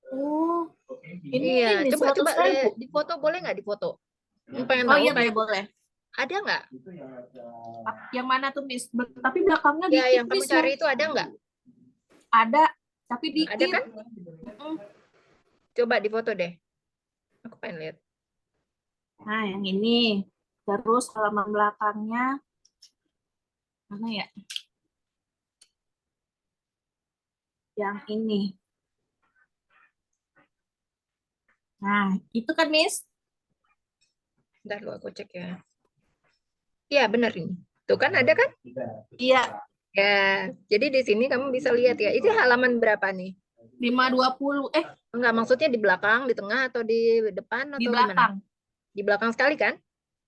Oh, Iya, ini coba 100.000. di foto, boleh nggak di foto? Pengen Oh tahu iya, nih, boleh. ada nggak? Yang mana tuh, Miss? Tapi belakangnya Ya, dikit, yang kamu Miss, cari yang itu ada nggak? ada, tapi Ada dikit. kan? Mm-mm. Coba di foto deh. Aku pengen lihat. Nah, yang ini. Terus halaman belakangnya, mana ya? Yang ini. Nah, itu kan, Miss? Ntar lu aku cek ya. Iya, bener ini. Tuh kan ada kan? Iya, Ya, jadi di sini kamu bisa lihat ya. Itu halaman berapa nih? 520. Enggak, maksudnya di belakang, di tengah, atau di depan, Di atau gimana? belakang. Di belakang sekali kan?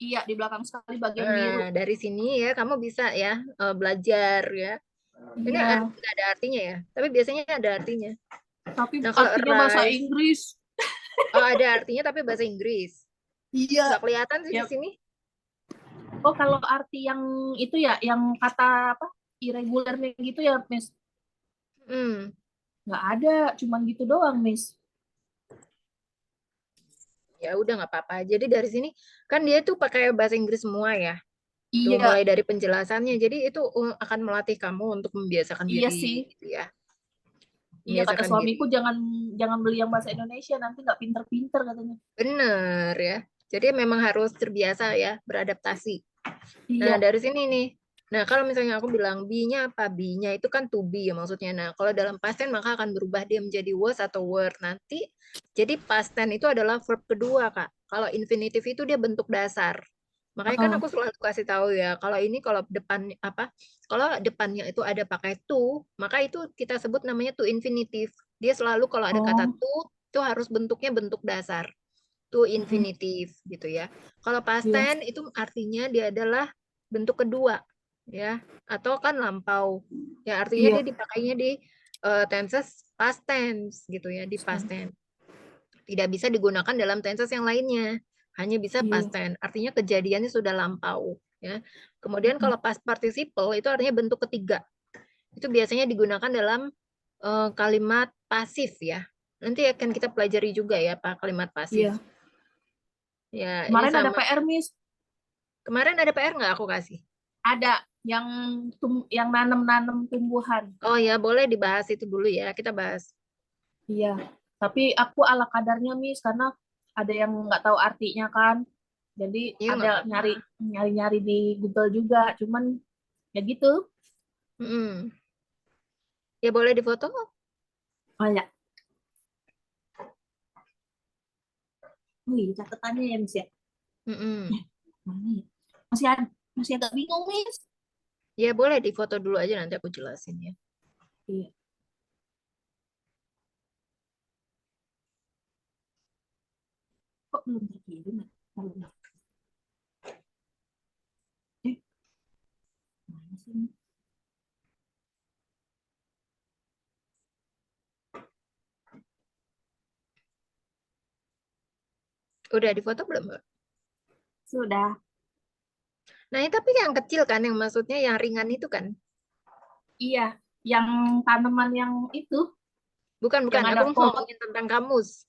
Iya, di belakang sekali bagian biru. Nah, dari sini ya kamu bisa ya belajar ya. Ini Iya, nggak ada artinya ya, tapi biasanya ada artinya. tapi Nah, kalau artinya bahasa arise, Inggris. oh ada artinya tapi bahasa Inggris. Iya. Nggak kelihatan sih di Ya. sini. Oh, kalau arti yang itu ya, yang kata apa? Irregularnya gitu ya, Miss? Hmm, Nggak ada, cuman gitu doang, Miss. ya udah nggak apa-apa. Jadi dari sini kan dia tuh pakai bahasa Inggris semua ya. Tuh mulai Iya, dari penjelasannya. Jadi itu akan melatih kamu untuk membiasakan iya diri sih. gitu ya. Iya, kata Membiasakan suamiku diri. jangan jangan beli yang bahasa Indonesia, nanti nggak pinter-pinter katanya. Bener ya. Jadi memang harus terbiasa ya beradaptasi. Nah, Iya. dari sini nih. Nah, kalau misalnya aku bilang be-nya apa? Be-nya itu kan to be ya maksudnya. Nah, kalau dalam past tense maka akan berubah dia menjadi was atau were nanti. Jadi past tense itu adalah verb kedua, Kak. Kalau infinitive itu dia bentuk dasar. Makanya kan Heeh. aku selalu kasih tahu ya, kalau ini kalau depan apa? Kalau depannya itu ada pakai to, maka itu kita sebut namanya to infinitive. Dia selalu kalau ada kata Oh, to itu harus bentuknya bentuk dasar to heeh. infinitive gitu ya. Kalau past Iya, tense itu artinya dia adalah bentuk kedua ya atau kan lampau. Ya artinya dia iya. dipakainya di tenses past tense gitu ya, di past tense. Tidak bisa digunakan dalam tenses yang lainnya. Hanya bisa past Iya. tense. Artinya kejadiannya sudah lampau ya. Kemudian Heeh. kalau past participle itu artinya bentuk ketiga. Itu biasanya digunakan dalam kalimat pasif ya. Nanti akan kita pelajari juga ya Pak kalimat pasif. Iya. Ya, ini Kemarin ada sama. PR, Miss. Kemarin ada PR nggak aku kasih? Ada yang yang nanam-nanam tumbuhan. Oh ya, boleh dibahas itu dulu ya. Kita bahas. Iya. Tapi aku ala kadarnya, Miss, karena ada yang nggak tahu artinya kan. Jadi Iya, ada nggak apa-apa. nyari-nyari di Google juga. Cuman ya gitu. Mm-mm. Ya, boleh difoto. Oh ya. Wih, catatannya ya, Miss ya. Mm-mm. Mana ya? Masih ada, masih agak bingung, Miss. Ya, boleh difoto dulu aja nanti aku jelasin ya. Iya. Kok belum terkirim ya? Kalau mana sih ini? Udah difoto belum, Mbak? Sudah. Nah, ini tapi yang kecil kan, yang maksudnya yang ringan itu kan? Iya, yang tanaman yang itu, Bukan, yang bukan. ada Aku pot. ngomongin tentang kamus.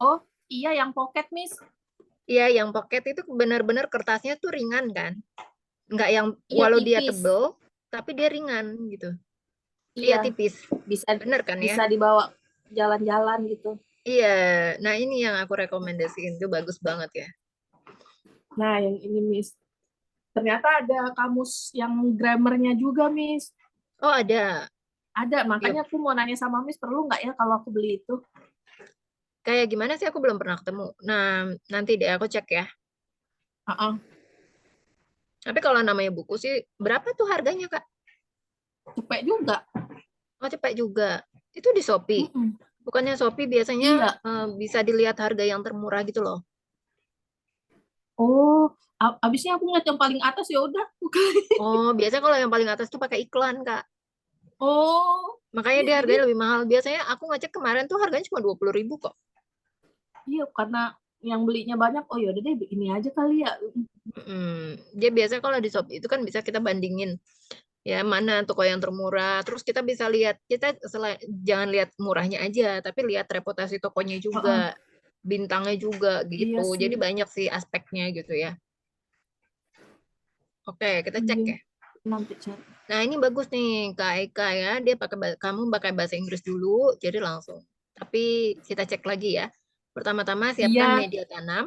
Oh, iya yang pocket, Miss. Iya, yang pocket itu benar-benar kertasnya tuh ringan kan? Nggak yang Iya, walau dia tipis. tebel, tapi dia ringan gitu. Iya, Iya, tipis. bisa Bener kan ya? bisa dibawa jalan-jalan gitu. Iya. Nah, ini yang aku rekomendasiin. Itu bagus banget ya. Nah, yang ini, Miss. Ternyata ada kamus yang grammarnya juga, Miss. Oh, ada. Ada, Ya, makanya aku mau nanya sama Miss, perlu nggak ya kalau aku beli itu? kayak gimana sih aku belum pernah ketemu. Nah, nanti deh aku cek ya. Heeh, Tapi kalau namanya buku sih, berapa tuh harganya, Kak? cepet juga. Oh, cepet juga. Itu di Shopee. Mm-mm. Bukannya Shopee biasanya Iya. bisa dilihat harga yang termurah gitu loh. Oh, abisnya aku ngeliat yang paling atas ya udah. Oh, biasanya kalau yang paling atas tuh pakai iklan, Kak. Oh, Makanya iya dia jadi harganya lebih mahal. Biasanya aku ngecek kemarin tuh harganya cuma 20.000 kok. iya karena yang belinya banyak. Oh ya udah deh ini aja kali ya. Dia biasanya kalau di Shopee itu kan bisa kita bandingin Ya, mana toko yang termurah. Terus kita bisa lihat, kita jangan lihat murahnya aja, tapi lihat reputasi tokonya Heeh, juga, bintangnya juga iya gitu. Jadi sih. banyak sih aspeknya gitu ya. Oke, kita cek Iya, ya. nanti cari. Nah, ini bagus nih Kak Eka ya. Dia kamu pakai bahasa Inggris dulu, jadi langsung. Tapi kita cek lagi ya. Pertama-tama siapkan Iya, media tanam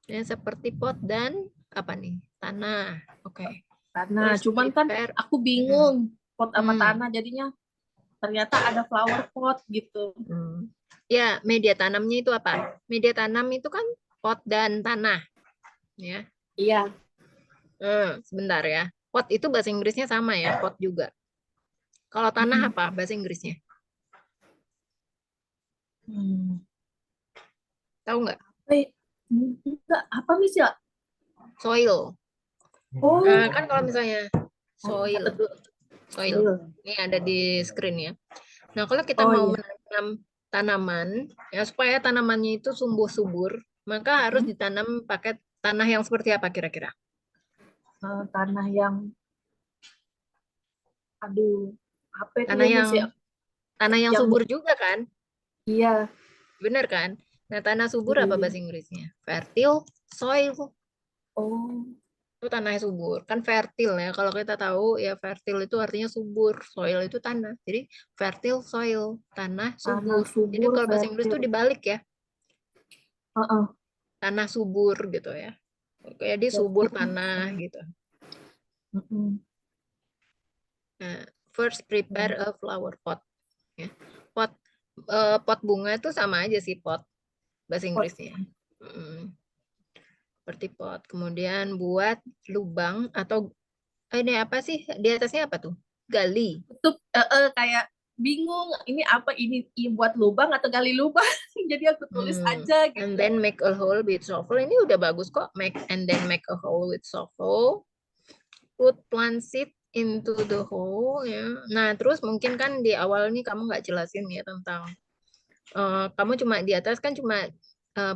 ya, seperti pot dan apa nih? Tanah. Oke. tanah. First Cuman kan prepare. aku Hmm. bingung pot sama Hmm. tanah jadinya ternyata ada flower pot gitu. Hmm. Ya, media tanamnya itu apa? Media tanam itu kan pot dan tanah, ya. Iya. Sebentar ya. Pot itu bahasa Inggrisnya sama ya, pot juga. Kalau tanah Mm-mm. apa bahasa Inggrisnya? Hmm. Tahu nggak? Enggak, apa mis ya? Soil. Oh, Kan kalau misalnya soil, catat dulu. soil. Ini ada di screen ya. Nah, kalau kita Oh mau iya. menanam tanaman, ya supaya tanamannya itu sumber subur, maka harus Hmm. ditanam pakai tanah yang seperti apa kira-kira? Tanah yang, aduh, apa itu Tanah ya mis yang ya? tanah yang Yang subur juga kan? iya, Benar kan? Nah, tanah subur iya, apa iya. bahasa Inggrisnya? Fertile soil. Oh, Itu tanah yang subur. Kan fertile ya. Kalau kita tahu ya fertile itu artinya subur. Soil itu tanah. Jadi fertile soil, tanah tanah subur. Jadi subur kalau bahasa Inggris itu fertil. dibalik ya. Heeh. Tanah subur gitu ya. Kayak di subur Fertil. tanah gitu. Mm-mm. Nah, first prepare a flower pot. Ya. Pot pot bunga itu sama aja sih pot bahasa Pot. Inggrisnya. Seperti pot. Kemudian buat lubang atau ini apa sih? Di atasnya apa tuh? Gali. Tutup, kayak bingung ini apa ini buat lubang atau gali lubang. Jadi aku tulis aja And gitu. then make a hole with shovel. Ini udah bagus kok. Make a hole with shovel. Put plant seed into the hole ya. Nah, terus mungkin kan di awal nih kamu nggak jelasin ya tentang kamu cuma di atas kan cuma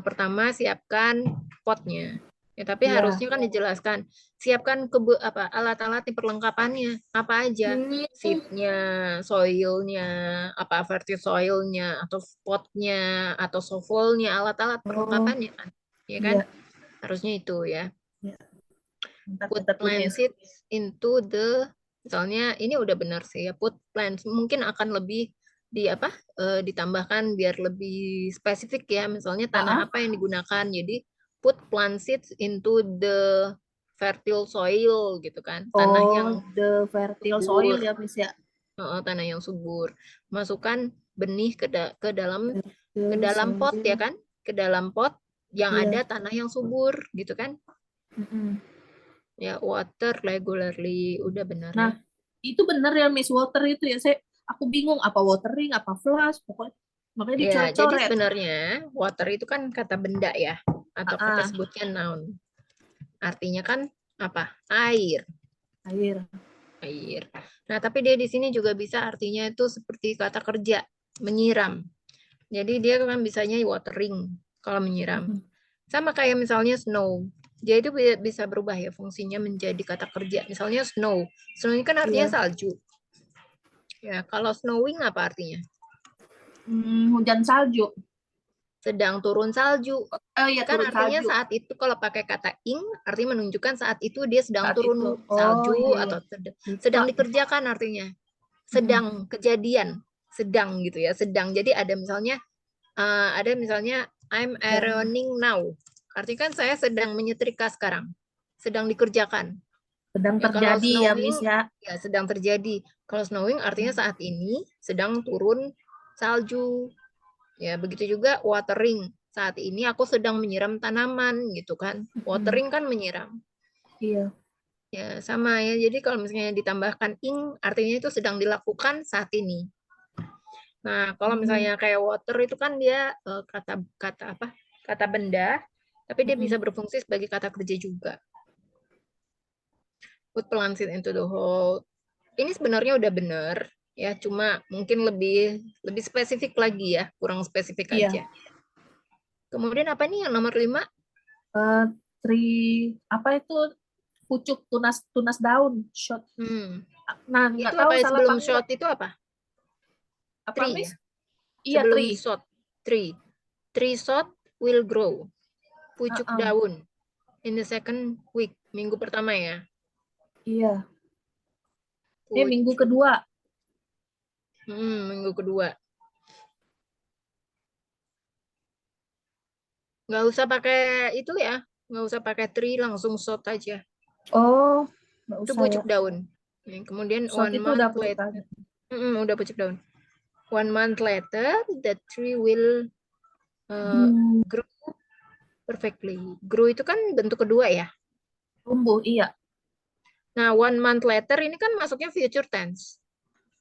pertama siapkan potnya. Ya, tapi Iya. harusnya kan dijelaskan siapkan apa alat-alat di perlengkapannya apa aja Hmm, seednya, soilnya, apa fertile soilnya atau potnya atau shovelnya alat-alat oh, perlengkapannya kan, ya kan iya. harusnya itu ya. Iya. Bentar Put kita plant tulis. seeds into the misalnya ini udah benar sih ya put plants mungkin akan lebih di apa ditambahkan biar lebih spesifik ya misalnya tanah Ah, apa yang digunakan jadi put plant seeds into the fertile soil gitu kan tanah oh, yang the fertile soil subur. ya, Miss ya. Tanah yang subur masukkan benih ke Fertile dalam pot ya soil. kan ke dalam pot yang Iya. ada tanah yang subur gitu kan Mm-mm. ya water regularly udah benar Nah, ya. itu benar ya Miss Water itu ya. Aku bingung apa watering, apa flash, pokoknya makanya Ya, jadi dicoret-coret. sebenarnya water itu kan kata benda ya, atau kita Ah, sebutnya noun. Artinya kan apa? Air, air. air. Nah, tapi dia di sini juga bisa artinya itu seperti kata kerja, menyiram. Jadi dia kan bisanya watering kalau menyiram. Mm-mm. Sama kayak misalnya snow. Dia itu bisa berubah ya fungsinya menjadi kata kerja. Misalnya snow. Snow ini kan artinya Iya. salju. Ya, kalau snowing apa artinya? Hujan salju. Sedang turun salju. Oh iya, Kan turun artinya salju saat itu kalau pakai kata ing artinya menunjukkan saat itu dia sedang saat itu. turun Oh iya, salju iya. atau Lupa. sedang dikerjakan artinya Mm-mm. sedang kejadian sedang gitu ya sedang jadi ada misalnya I'm Dan ironing now artinya kan saya sedang menyetrika sekarang sedang dikerjakan sedang ya kalau terjadi ya, snowing Miss ya. ya sedang terjadi kalau snowing artinya saat ini sedang turun salju. Ya, begitu juga watering. Saat ini aku sedang menyiram tanaman gitu kan. Mm-mm. Watering kan menyiram. Iya. Ya, sama ya. Jadi kalau misalnya ditambahkan ing, artinya itu sedang dilakukan saat ini. Nah, kalau Mm. misalnya kayak water itu kan dia kata kata apa? Kata benda, tapi dia bisa Mm-mm. berfungsi sebagai kata kerja juga. Put plant seed into the hole. Ini sebenarnya udah benar ya, cuma mungkin lebih lebih spesifik lagi ya, kurang spesifik Iya. aja. Kemudian apa nih yang nomor 5? Tri apa itu pucuk tunas tunas daun shot Hmm. Nah, Itu nggak tahu apa ya, salah sebelum apa enggak. shot itu apa? Apa, Tree Miss? ya? Iya, Sebelum tree. shot, tree. Tree shot will grow. Pucuk Heeh. daun. In the second week. Minggu pertama ya. Iya. Ini minggu Pucuk. kedua. Minggu kedua. Nggak usah pakai itu ya. Nggak usah pakai tree, langsung shot aja. Oh, nggak Itu usah ya. pucuk daun. Kemudian Shot one itu udah month pucuk later. daun. Udah pucuk daun. 1 month later, the tree will Hmm, grow perfectly. Grow itu kan bentuk kedua ya. tumbuh, iya. Nah, 1 month later ini kan masuknya future tense.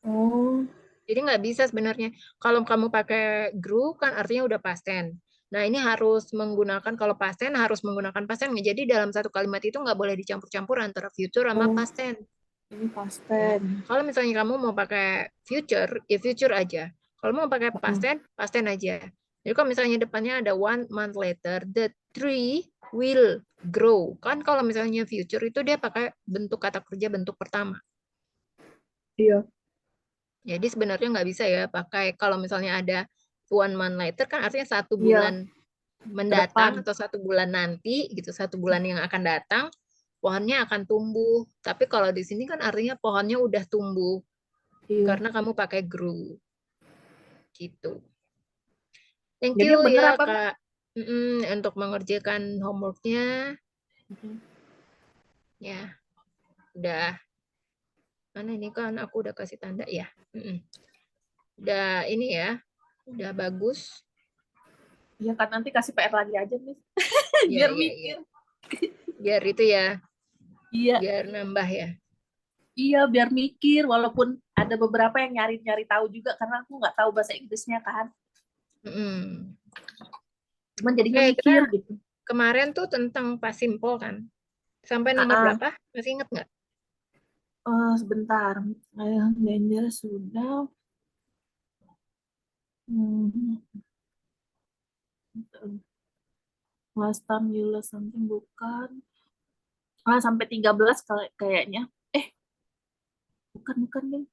Oh, Jadi nggak bisa sebenarnya. Kalau kamu pakai grew kan artinya udah past tense. Nah, ini harus menggunakan, kalau past tense harus menggunakan past tense. Jadi dalam satu kalimat itu nggak boleh dicampur-campur antara future sama oh, past tense. ini past Ya. tense. Kalau misalnya kamu mau pakai future, ya future aja. Kalau mau pakai Heeh. past tense aja. Jadi kalau misalnya depannya ada 1 month later, the tree will grow. Kan kalau misalnya future itu dia pakai bentuk kata kerja bentuk pertama. Iya. Jadi sebenarnya nggak bisa ya pakai kalau misalnya ada 1 month later kan artinya 1 bulan Iya, ke depan. mendatang atau 1 bulan nanti gitu, 1 bulan yang akan datang pohonnya akan tumbuh. Tapi kalau di sini kan artinya pohonnya udah tumbuh Iya. karena kamu pakai grew gitu. Thank Jadi you yang bener ya apa, Miss? Kak. Untuk mengerjakan homeworknya Mhm. ya udah mana ini kan aku udah kasih tanda ya. Udah ini ya, udah bagus. Iya kan, nanti kasih PR lagi aja, Miss. Ya Biar ya ya. mikir. Biar itu ya, Iya, biar nambah ya. iya, biar mikir. Walaupun ada beberapa yang nyari-nyari tahu juga, karena aku nggak tahu bahasa Inggrisnya kan. Mm. Cuman jadinya Oke, kita mikir gitu. kemarin tuh tentang pas simple kan. Sampai Ah, nomor ah. berapa? Masih inget nggak? Sebentar. Danger sudah. Hmm, last time you lost something bukan. Sampai 13 kayaknya. Eh, bukan nih.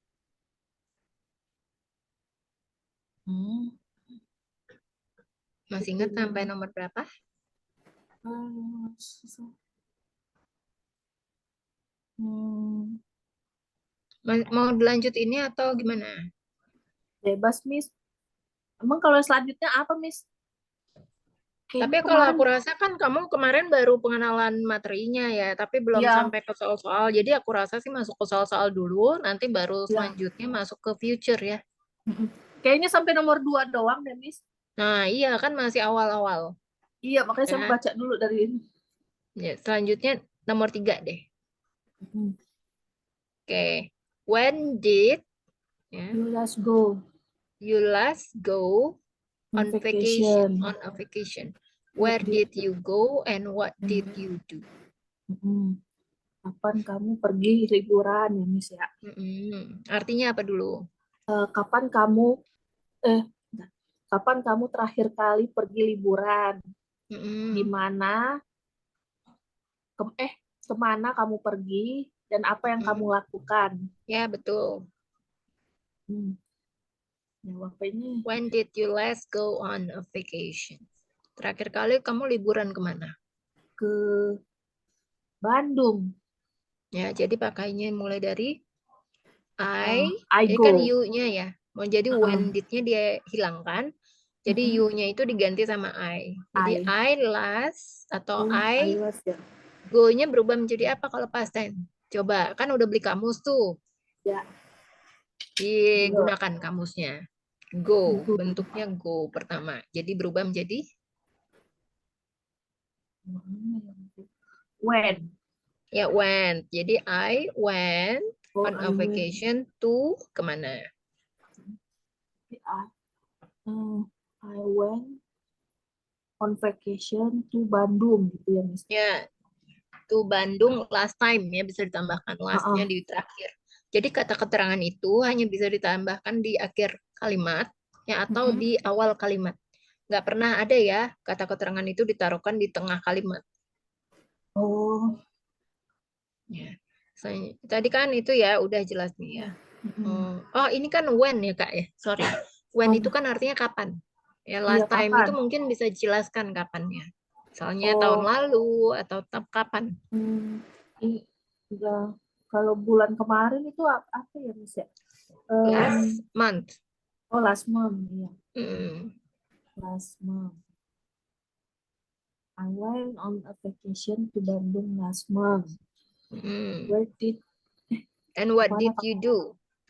Hmm. Masih inget sampai nomor berapa? Hmm, Mau dilanjut ini atau gimana? bebas, Miss. Emang kalau selanjutnya apa, Miss? Tapi Kayaknya kalau kemarin. aku rasa kan kamu kemarin baru pengenalan materinya ya, tapi belum Iya, sampai ke soal-soal. Jadi aku rasa sih masuk ke soal-soal dulu, nanti baru iya. selanjutnya masuk ke future ya. Mm-mm. Kayaknya sampai nomor 2 doang deh, Miss. Nah, iya kan masih awal-awal. Iya, makanya saya Ya. baca dulu dari ini. Ya, selanjutnya nomor 3 deh. Mm. Oke. When did ya, You let's go you last go on on vacation? vacation. On a vacation. Where Where did did you go and what did mm, you do? mm. Kapan kamu pergi liburan ya, Miss ya? Artinya apa dulu? Kapan kamu eh bentar. Kapan kamu terakhir kali pergi liburan? Di Mm-mm. mana ke, kemana kamu pergi dan apa yang kamu Mm. lakukan? Ya, betul. Hmm. Jawab ini When did you last go on a vacation? Terakhir kali kamu liburan kemana? ke Bandung. Ya, jadi pakainya mulai dari Uh, I, I ini kan go. you-nya ya. Mau jadi when Uh-uh. did-nya dia hilangkan. Jadi Mm-mm. you-nya itu diganti sama I. Jadi I. I last atau Oh, I I was ya. go-nya berubah menjadi apa kalau past tense? Coba, kan udah beli kamus tuh. Ya, go. Digunakan kamusnya. Go, Go. bentuknya go pertama. Jadi berubah menjadi When. ya went. Jadi I went Oh, on a I went. vacation to kemana? Uh, I went on vacation to Bandung gitu ya, Miss. Ya, to Bandung last time ya bisa ditambahkan lastnya Uh-uh. di terakhir. Jadi kata keterangan itu hanya bisa ditambahkan di akhir kalimat ya atau Mm-mm. di awal kalimat. Nggak pernah ada ya kata keterangan itu ditaruhkan di tengah kalimat. Oh, Ya. Tadi kan itu ya udah jelas nih ya. Oh, ini kan when ya Kak ya. Sorry. When itu kan artinya kapan. Ya Iya, last time itu kapan? mungkin bisa dijelaskan kapannya. Misalnya tahun Oh, lalu atau kapan. ini enggak. Kalau bulan kemarin itu apa ya, Miss ya? Last month. Oh, last month, ya. Mm. Last month. I went on a vacation to Bandung last month. Mm. Where did And what kemana did Pak? you do?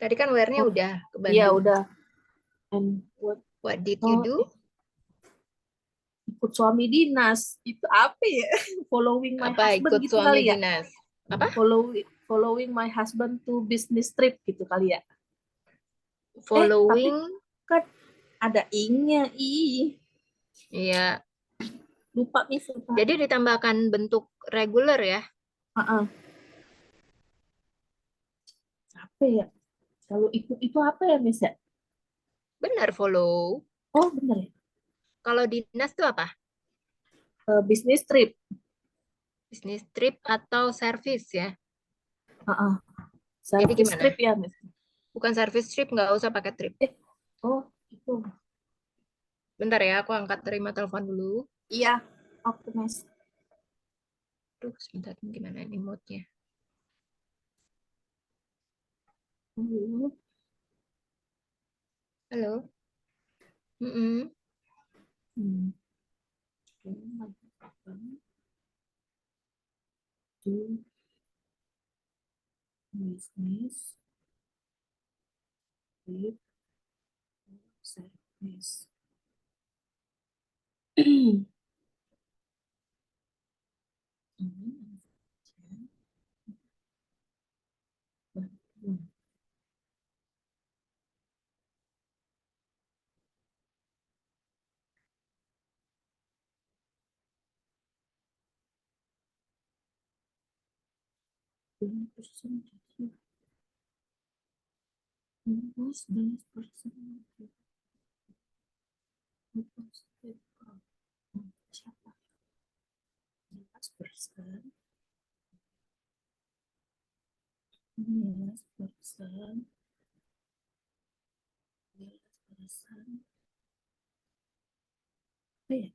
Tadi kan where-nya Oh, udah ke iya Bandung. udah. And what? What did you Oh, do? ikut suami dinas. Itu apa ya? Following my Apa husband ikut gitu suami kali ya? dinas? Apa? Following my husband to business trip gitu kali ya? Tapi Following. kan ada ing-nya. Iya. Lupa nih, lupa. Jadi ditambahkan bentuk reguler ya. Apa ya? Kalau ikut itu apa ya, Miss ya? Benar follow. Oh, bener ya. Kalau dinas itu apa? Business trip. Bisnis trip atau service ya. Jadi Service gimana? trip ya, Miss. Bukan service trip, nggak usah pakai trip. Oh, itu. Bentar ya, aku angkat terima telepon dulu. Iya, oke, Mas. Duh, sebentar gimana ini mode-nya. Halo. Mm-mm. Business trip service. Siapa? 15%. 15%. 15%. Apa ya?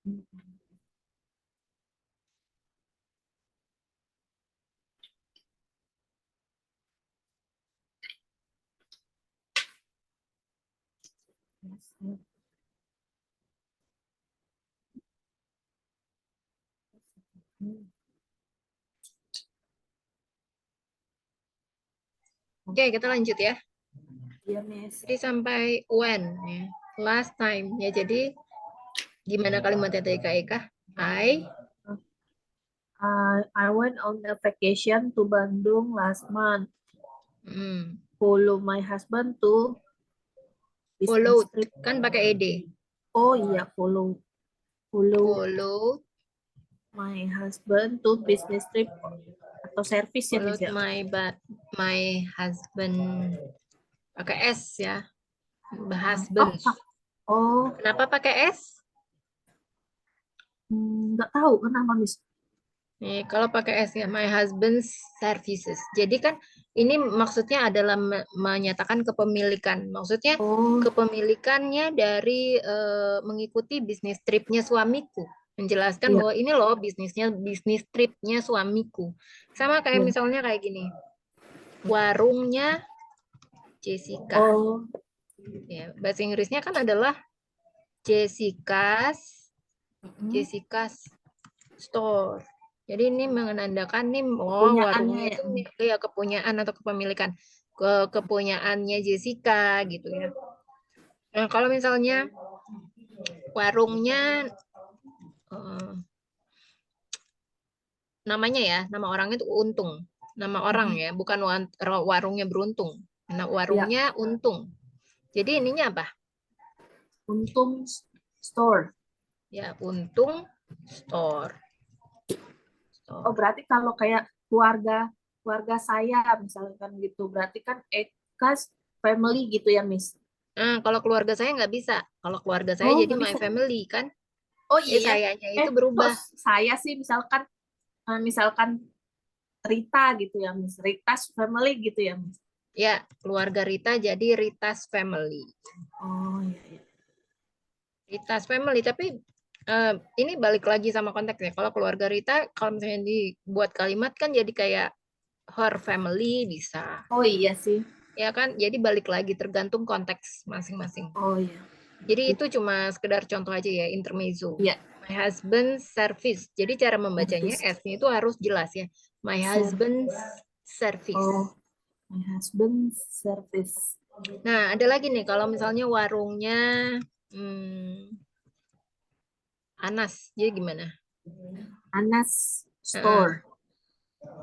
Oke, kita lanjut ya. Iya, Miss. Jadi sampai when ya. Last time ya. Jadi gimana kalimatnya tadi Kak Eka? I went on a vacation to Bandung last month. Follow my husband to Follow business trip. kan pakai ed. Oh iya, follow my husband to business trip atau service ya, Miss ya. My husband pakai s ya. Husband. Oh. Kenapa pakai s? Nggak tahu kenapa, Miss. Nih, kalau pakai S ya, my husband's services. Jadi kan ini maksudnya adalah menyatakan kepemilikan. Maksudnya kepemilikannya dari mengikuti bisnis tripnya suamiku. Menjelaskan bahwa ini loh bisnis tripnya suamiku. Sama kayak misalnya kayak gini. Warungnya Jessica. Ya, bahasa Inggrisnya kan adalah Jessica's store. Jadi ini menandakan nih warungnya itu ya kepunyaan atau kepemilikan kepunyaannya Jessica gitu ya. Nah, kalau misalnya warungnya namanya ya, nama orangnya itu Untung. Nama orang ya, bukan warungnya Beruntung. Nah, warungnya Untung. Jadi ininya apa? Untung store. Ya, Untung store. Oh, berarti kalau kayak keluarga saya misalkan gitu, berarti kan Eka's family gitu ya, Miss? Nah, kalau keluarga saya nggak bisa. Kalau keluarga saya jadi my family kan. Oh iya. Sayanya itu berubah. Saya sih misalkan Rita gitu ya, Miss. Rita's family gitu ya, Miss. Ya, keluarga Rita jadi Rita's family. Oh iya. Rita's family, tapi ini balik lagi sama konteksnya. Kalau keluarga Rita, kalau misalnya dibuat kalimat kan jadi kayak her family bisa. Oh iya sih. Ya kan, jadi balik lagi tergantung konteks masing-masing. Oh iya. Jadi itu cuma sekedar contoh aja ya, intermezzo. Iya. My husband's service. Jadi cara membacanya S-nya itu harus jelas ya. My husband's service. Oh, my husband's service. Nah, ada lagi nih kalau misalnya warungnya Anas, jadi gimana? Anas store.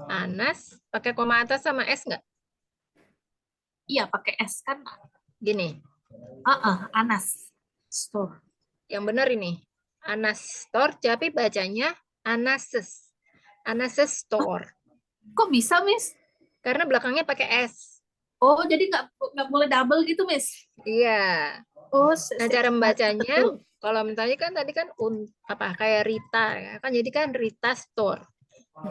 Anas pakai koma atas sama S nggak? Iya, pakai S kan. Gini. Anas store. Yang benar ini. Anas store, tapi bacanya Anases. Anases store. Kok bisa, Miss? Karena belakangnya pakai S. Oh, jadi nggak boleh double gitu, Miss? Iya. Oh, nah, cara membacanya, kalau misalnya kan tadi kan kayak Rita ya kan, jadi kan Rita store.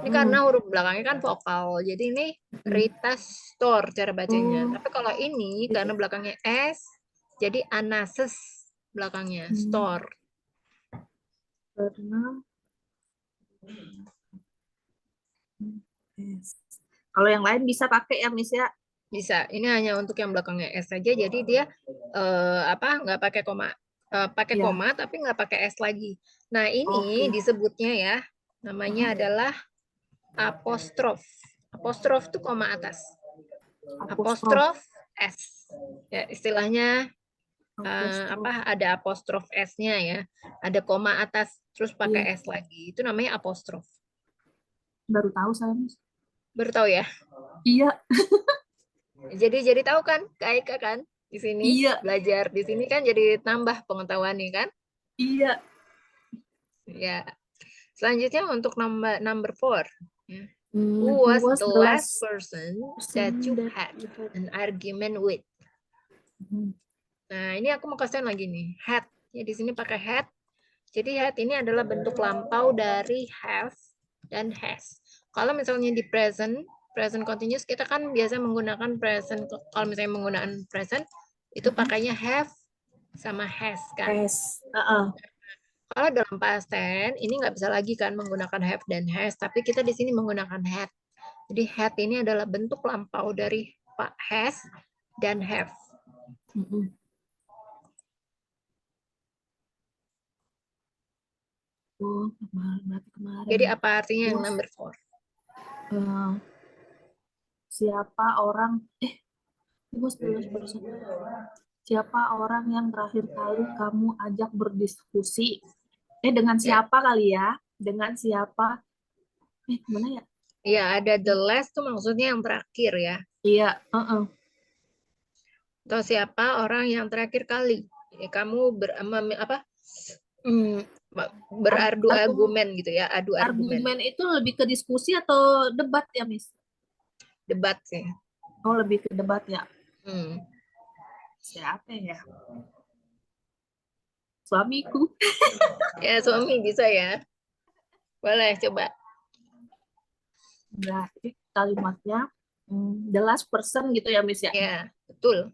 Ini karena huruf belakangnya kan vokal, jadi ini Rita store cara bacanya. Tapi kalau ini karena belakangnya S, jadi Anases belakangnya store. Kalau yang lain bisa pakai ya, Miss ya? Bisa. Ini hanya untuk yang belakangnya S saja. Jadi dia nggak pakai koma, pakai koma tapi nggak pakai S lagi. Nah ini disebutnya ya, namanya adalah apostrof. Apostrof itu koma atas. Apostrof S. Ya istilahnya ada apostrof S-nya ya. Ada koma atas terus pakai S lagi. Itu namanya apostrof. Baru tahu saya, Miss. Baru tahu ya? Iya. Jadi tahu kan, Kak Eka kan di sini belajar di sini kan jadi tambah pengetahuan nih kan? Iya. Ya. Selanjutnya untuk number 4. Who was the last person that you had an argument with? Nah, ini aku mau kasih lagi nih, had. Ya di sini pakai had. Jadi had ini adalah bentuk lampau dari have dan has. Kalau misalnya di present continuous kita kan biasa menggunakan present. Kalau misalnya menggunakan present itu pakainya have sama has kan. Kalau dalam past tense ini nggak bisa lagi kan menggunakan have dan has, tapi kita di sini menggunakan had. Jadi had ini adalah bentuk lampau dari Pak has dan have. Mm-mm. Oh, berarti kemarin Jadi ya. apa artinya yang Terus number 4? eh, siapa orang bos terus person. Siapa orang yang terakhir kali kamu ajak berdiskusi? Dengan Ya, siapa kali ya? Dengan siapa? Gimana ya? ya ada the last tuh maksudnya yang terakhir ya. Iya, heeh. Atau siapa orang yang terakhir kali kamu apa hmm, beradu argumen gitu ya, adu argumen, Argumen itu lebih ke diskusi atau debat ya, Miss? debat sih. Oh, lebih ke debat ya. Hmm. Siapa ya? Suamiku. Ya suami bisa ya, boleh coba. Berarti kalimatnya the last person gitu ya, Miss ya? Ya betul.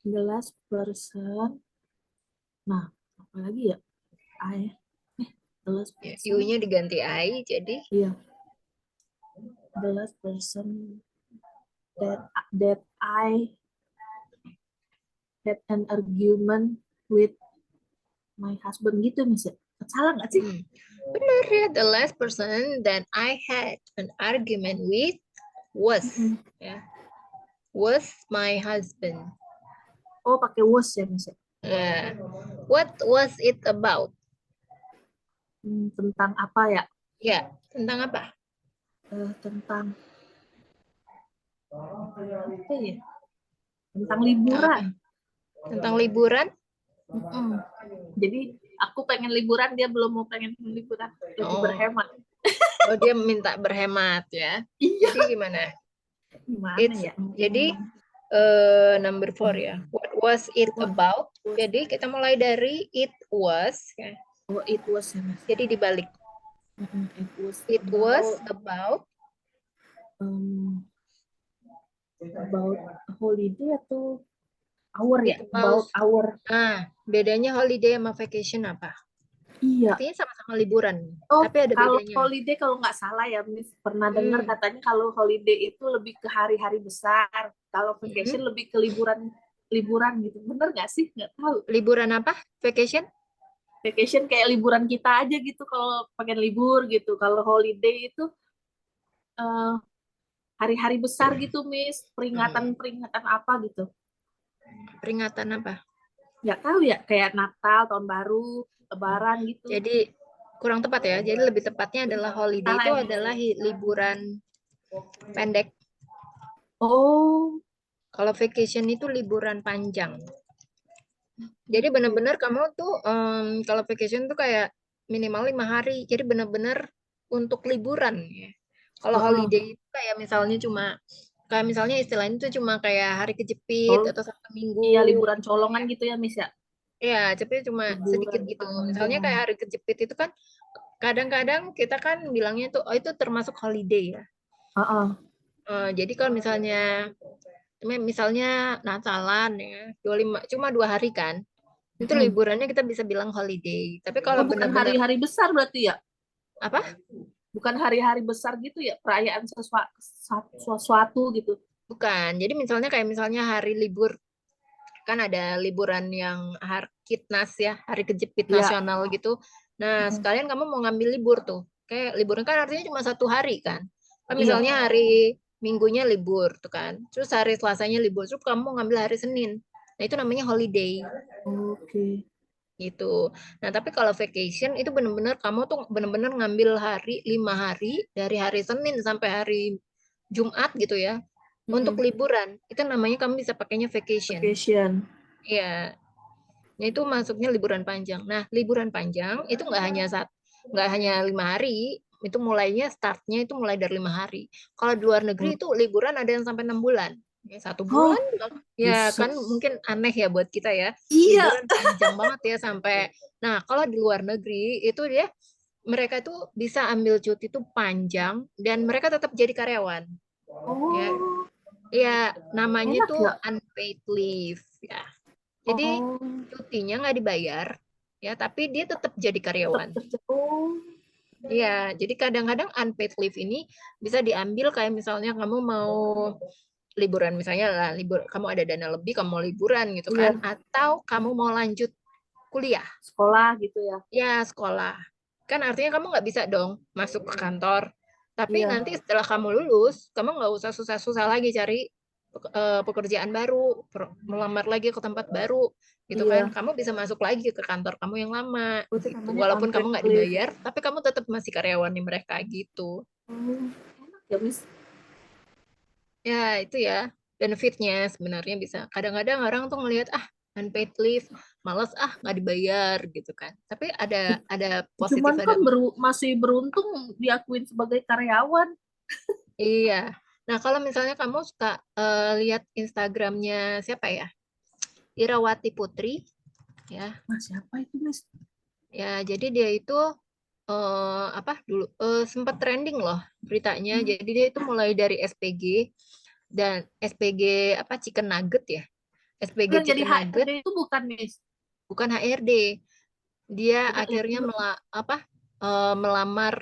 The last person. Nah, apa lagi ya? I. The last Ya, person. you-nya diganti I jadi Iya, the last person that I had an argument with my husband gitu, Miss ya? Salah nggak sih? benar ya, the last person that I had an argument with was Mm-mm. ya, was my husband. Oh, pakai was ya, Miss ya? What was it about? Tentang apa ya? Ya, tentang apa? Tentang apa ya? Tentang Tentang apa? liburan. Tentang liburan? Mm-mm. Jadi aku pengen liburan, dia belum mau pengen liburan, lagi Oh, berhemat. oh dia minta berhemat ya. Iya, Jadi gimana? gimana It's ya? jadi number 4 ya. What was it What about? was Jadi kita mulai dari it was ya. oh, it was ya, Mas. Jadi dibalik. It was It was about um, about holiday atau hour ya? it about About hour. bedanya holiday sama vacation apa? Iya. Artinya sama-sama liburan, Oh, tapi ada kalau bedanya. holiday kalau nggak salah ya, Miss, pernah dengar Hmm. katanya kalau holiday itu lebih ke hari-hari besar. Kalau vacation Hmm. lebih ke liburan gitu. Bener nggak sih? Nggak tahu. Liburan apa? Vacation? Vacation kayak liburan kita aja gitu kalau pengen libur gitu. Kalau holiday itu eh, hari-hari besar gitu, Miss. Peringatan-peringatan apa gitu. Peringatan apa? Nggak tahu ya, kayak Natal, Tahun Baru, Lebaran gitu. Jadi kurang tepat ya. Jadi lebih tepatnya adalah holiday Salah itu ya, Miss? adalah liburan pendek. Oh, Kalau vacation itu liburan panjang. Jadi oke. benar-benar kamu tuh kalau vacation tuh kayak minimal 5 hari. Jadi benar-benar untuk liburan ya. Kalau Heeh. holiday itu kayak misalnya kayak misalnya istilahnya itu cuma kayak hari kejepit Oh, atau 1 minggu. iya liburan colongan gitu ya, Miss ya. Ya, tapi cuma sedikit Liburan gitu. Misalnya panjang. kayak hari kejepit itu kan kadang-kadang kita kan bilangnya tuh oh itu termasuk holiday ya. Heeh. Jadi kalau misalnya Natalan ya, 25 cuma 2 hari kan. Itu Mm. liburannya kita bisa bilang holiday. Tapi kalau Oh, bukan benar-benar hari-hari besar berarti ya? apa? Bukan hari-hari besar gitu ya, perayaan sesuatu gitu. Bukan. Jadi misalnya hari libur kan ada liburan yang hari Kitnas ya, hari kejepit Iya. nasional gitu. Nah, Mm. sekalian kamu mau ngambil libur tuh. Kayak liburnya kan artinya cuma 1 hari kan. Kan Iya. misalnya hari Minggunya libur tuh kan. Terus hari Selasanya libur. Terus kamu mau ngambil hari Senin. Nah, itu namanya holiday Oke. gitu. Nah, tapi kalau vacation itu benar-benar kamu tuh benar-benar ngambil 5 hari dari hari Senin sampai hari Jumat gitu ya untuk Mm-mm. liburan. Itu namanya kamu bisa pakainya vacation. Vacation. Iya. Nah, itu masuknya liburan panjang. Nah, liburan panjang itu nggak hanya 5 hari, itu startnya itu mulai dari 5 hari. Kalau di luar negeri Oh, itu liburan ada yang sampai 6 bulan. Ya, 1 bulan, oh, ya buset. kan mungkin aneh ya buat kita ya. Iya. Liburan panjang banget ya sampai. Nah, kalau di luar negeri itu mereka tuh bisa ambil cuti tuh panjang dan mereka tetap jadi karyawan. Ya, Oh, ya namanya enak tuh ya? unpaid leave ya. Jadi Oh, cutinya nggak dibayar, ya, tapi dia tetap jadi Tetap karyawan. kerja. Oh, Iya, jadi kadang-kadang unpaid leave ini bisa diambil kayak misalnya kamu mau liburan, misalnya lah libur, kamu ada dana lebih, kamu mau liburan gitu kan, iya, atau kamu mau lanjut kuliah, sekolah gitu ya. ya sekolah. Kan artinya kamu nggak bisa dong masuk ke kantor. Tapi Iya, nanti setelah kamu lulus, kamu nggak usah susah-susah lagi cari pekerjaan baru, melamar lagi ke tempat baru, gitu kan. iya. Kamu bisa masuk lagi ke kantor kamu yang lama, Oh, itu gitu. namanya Walaupun kamu unpaid nggak leave. dibayar, tapi kamu tetap masih karyawan di mereka gitu. Hmm, enak ya, Miss. Ya, itu ya benefitnya sebenarnya bisa. Kadang-kadang orang tuh ngelihat unpaid leave, males nggak dibayar gitu kan. Tapi ada positif Cuman ada kan masih beruntung diakuin sebagai karyawan. iya. Nah, kalau misalnya kamu suka lihat Instagramnya siapa ya? Irawati Putri, ya. Nah, siapa itu, Miss? Ya, jadi dia itu apa dulu sempat trending loh beritanya. Hmm. Jadi dia itu mulai dari SPG dan SPG apa Chicken Nugget ya. SPG Yang jadi Chicken HRD Nugget itu bukan, Miss. bukan HRD. Dia Coba lihat akhirnya dulu. melamar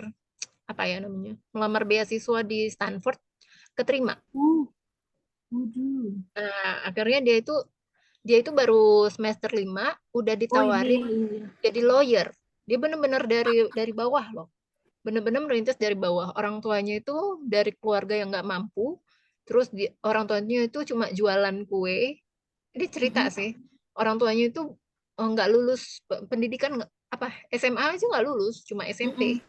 apa ya namanya? Melamar beasiswa di Stanford, keterima. Uh, waduh. Nah, akhirnya dia itu baru semester 5 udah Oh, ini. ditawarin Iya. jadi lawyer. Dia bener-bener dari bawah loh. Bener-bener merintis dari bawah. Orang tuanya itu dari keluarga yang nggak mampu. Terus orang tuanya itu cuma jualan kue. Ini cerita Mhm. sih. Orang tuanya itu nggak lulus pendidikan apa SMA aja nggak lulus, cuma SMP. Mm-mm.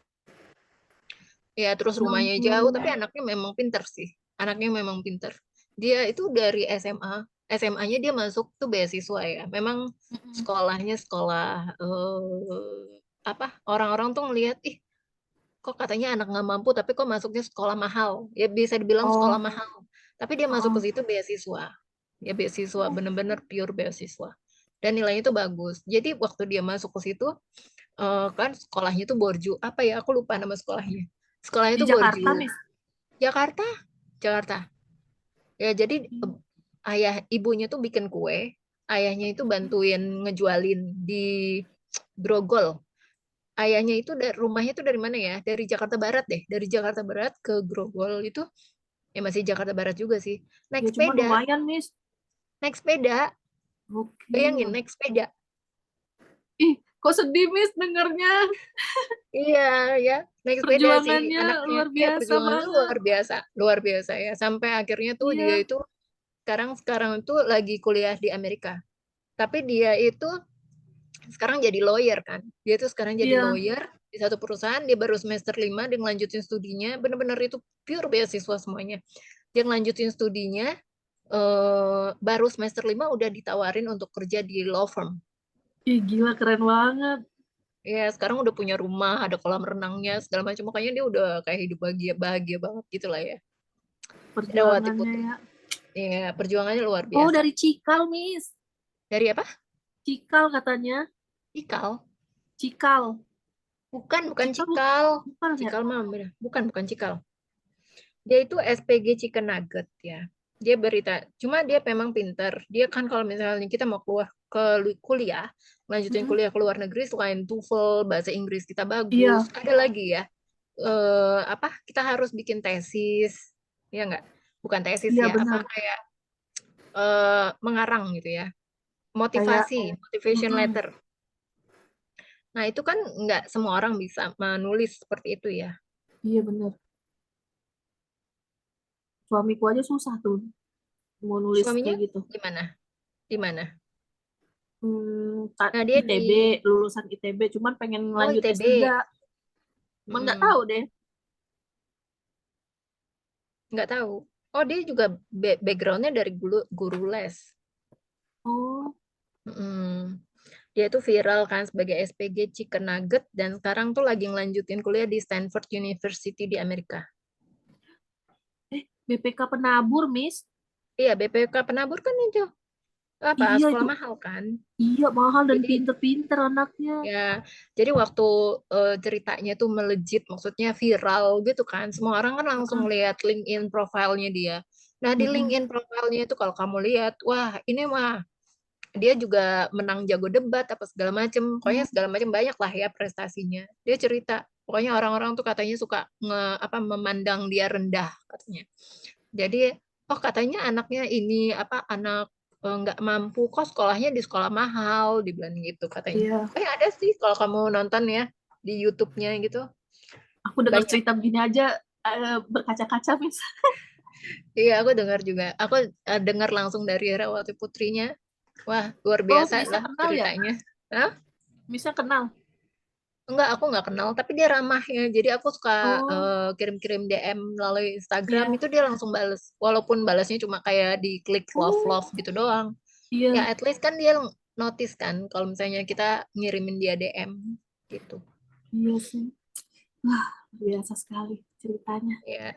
Ya, terus Ya rumahnya jauh, ampun. tapi anaknya memang pinter sih. Anaknya memang pinter. Dia itu dari SMA, SMA-nya dia masuk tuh beasiswa ya. Memang Mm-mm. sekolahnya sekolah apa? Orang-orang tuh ngelihat, ih, kok katanya anak nggak mampu, tapi kok masuknya sekolah mahal. Ya bisa dibilang sekolah Oh, mahal. Tapi dia masuk ke oh. situ beasiswa. Ya beasiswa, bener-bener pure beasiswa. Dan nilainya tuh bagus. Jadi waktu dia masuk ke situ, kan sekolahnya tuh Borju. Apa ya? Aku lupa nama sekolahnya. Sekolahnya Di tuh Borju. Jakarta, Miss. Jakarta, Jakarta. Ya jadi ayah ibunya tuh bikin kue, ayahnya itu bantuin ngejualin di Grogol. Ayahnya itu rumahnya tuh dari mana ya? Dari Jakarta Barat deh. Dari Jakarta Barat ke Grogol itu ya masih Jakarta Barat juga sih. Naik Ya cuma sepeda, lumayan, Miss. naik sepeda. Bayangin Oke. naik sepeda. Ih, kok sedih, Miss, dengernya. Iya, ya, naik sepeda sih Perjuangannya anaknya. luar Ya biasa perjuangannya banget. luar biasa ya. Sampai akhirnya tuh dia Iya. itu sekarang sekarang itu lagi kuliah di Amerika. Tapi dia itu sekarang jadi lawyer kan. Dia tuh sekarang jadi Iya. lawyer di satu perusahaan, dia baru semester 5 dia ngelanjutin studinya, bener-bener itu pure beasiswa semuanya. Dia ngelanjutin studinya, baru semester 5 udah ditawarin untuk kerja di law firm. Ih, gila, keren banget Ya, sekarang udah punya rumah, ada kolam renangnya, segala macam. Makanya dia udah kayak hidup bahagia, bahagia banget gitu lah ya. Herawati perjuangannya Putri. ya. Ya, perjuangannya luar Oh, biasa. dari Cikal, Miss. Dari apa? Cikal katanya. Cikal. Cikal. Bukan, bukan Cikal Cikal. bukan ya? Cikal mah beda. Bukan Cikal. Dia itu SPG Chicken Nugget ya. Dia berita, cuma dia memang pinter. Dia kan kalau misalnya kita mau keluar ke kuliah, lanjutin Mm-mm. kuliah ke luar negeri selain TOEFL, bahasa Inggris kita bagus, Iya, ada lagi ya. Apa? Kita harus bikin tesis, ya nggak? Bukan tesis iya ya, apa benar. kayak mengarang gitu ya. Kayak, Motivation mm-mm. letter. Nah, itu kan nggak semua orang bisa menulis seperti itu ya. Iya benar. Suamiku aja susah tuh mau nulis Suaminya kayak gitu. gimana? Di mana? Kak Nah, dia di ITB, lulusan ITB, cuman pengen Oh, lanjut S3. ITB. Cuman nggak tahu Mm-mm. deh. Nggak tahu. Oh, dia juga backgroundnya dari guru les. Oh, Mm-mm. Dia tuh viral kan sebagai SPG Chicken Nugget dan sekarang tuh lagi ngelanjutin kuliah di Stanford University di Amerika. BPK penabur, Miss. Iya, BPK penabur kan itu apa Iya sekolah itu, mahal kan. iya mahal dan Jadi pinter-pinter anaknya. ya, jadi waktu ceritanya tuh melejit, maksudnya viral gitu kan, semua orang kan langsung Mm-mm. lihat LinkedIn profilnya dia. Nah, di Mm-mm. LinkedIn profilnya itu kalau kamu lihat, wah ini mah dia juga menang jago debat apa segala macem, pokoknya segala macam banyak lah ya prestasinya. Dia cerita, pokoknya orang-orang tuh katanya suka memandang dia rendah katanya. Jadi katanya anaknya ini anak nggak mampu kok, sekolahnya di sekolah mahal, dibilang gitu katanya. Iya, Ada sih kalau kamu nonton ya di YouTube-nya gitu, aku dengar banyak. cerita begini aja berkaca-kaca, Miss. Iya, aku dengar juga. Aku dengar langsung dari Herawati Putrinya. Wah, luar Oh, biasa Misa lah kenal ya? ceritanya. Hah? Misa kenal. Enggak, aku nggak kenal, tapi dia ramah ya. Jadi aku suka Oh, kirim-kirim DM melalui Instagram, iya. itu dia langsung bales. Walaupun balasnya cuma kayak di klik Oh, love-love gitu doang. Ya, iya. at least kan dia notice kan kalau misalnya kita ngirimin dia DM gitu. Iya sih. Wah, biasa sekali ceritanya. Ya,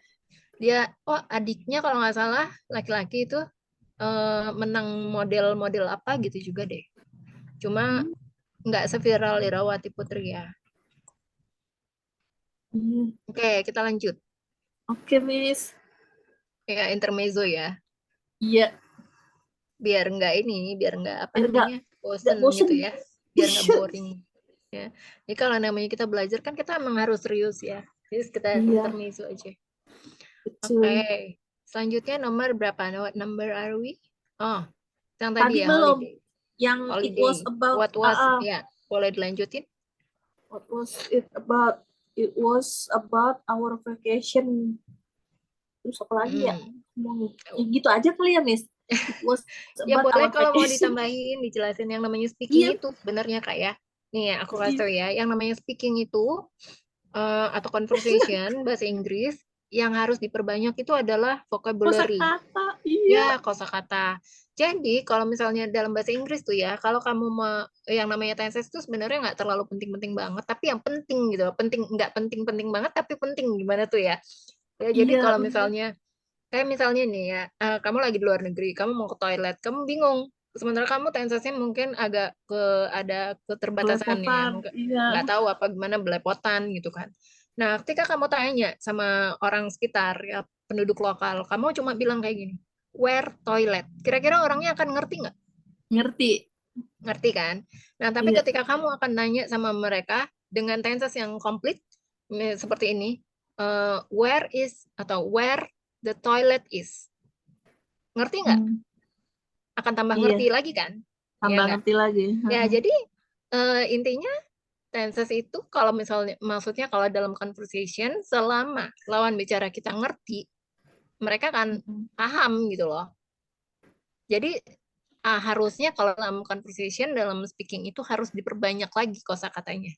dia, adiknya kalau nggak salah laki-laki itu menang model-model apa gitu juga deh. Cuma Hmm, nggak seviral Irawati Putri ya. iya. Oke, kita lanjut. Oke, Miss. Ya, intermezzo ya. Iya, Biar nggak apa biar namanya, nggak bosen bosen. gitu ya. Biar nggak boring. Ya. Jadi kalau namanya kita belajar kan kita emang harus serius ya. Jadi kita Iya, intermezzo aja. Oke. betul. Selanjutnya nomor berapa? What number are we? Oh, yang tadi Tadi ya, belum. holiday. Yang it Holiday. was about, What was, ya, boleh dilanjutin? what was it about? It was about our vacation. Terus apa lagi ya? Hmm. Ngomongnya. Ya gitu aja kali ya, Miss. It was Ya about boleh our kalau mau vacation. ditambahin, dijelasin yang namanya speaking Iya, itu sebenarnya Kak ya. Nih ya, aku kasih iya. tau ya, yang namanya speaking itu atau conversation bahasa Inggris yang harus diperbanyak itu adalah vocabulary. Kosakata, iya. Ya, kosakata. Jadi, kalau misalnya dalam bahasa Inggris tuh ya, kalau kamu mau yang namanya tenses itu sebenarnya nggak terlalu penting-penting banget, tapi yang penting gitu, penting nggak penting-penting banget, tapi penting gimana tuh ya. Ya, jadi Iya, kalau bener. misalnya kayak misalnya nih ya, kamu lagi di luar negeri, kamu mau ke toilet, kamu bingung. Sementara kamu tensesnya mungkin agak ada keterbatasan ya, Belepotan, iya. nggak tahu apa gimana belepotan gitu kan. Nah, ketika kamu tanya sama orang sekitar ya, penduduk lokal, kamu cuma bilang kayak gini, where toilet? Kira-kira orangnya akan ngerti nggak? Ngerti. Ngerti kan? Nah, tapi Iya. ketika kamu akan nanya sama mereka dengan tenses yang komplit seperti ini, where is atau where the toilet is. Ngerti nggak? Hmm, Akan tambah ngerti iya. lagi kan? Iya Tambah nggak? ngerti lagi. Ya, jadi intinya tenses itu kalau misalnya, maksudnya kalau dalam conversation, selama lawan bicara kita ngerti, mereka kan paham gitu loh. Jadi harusnya kalau dalam conversation, dalam speaking itu harus diperbanyak lagi kosakatanya.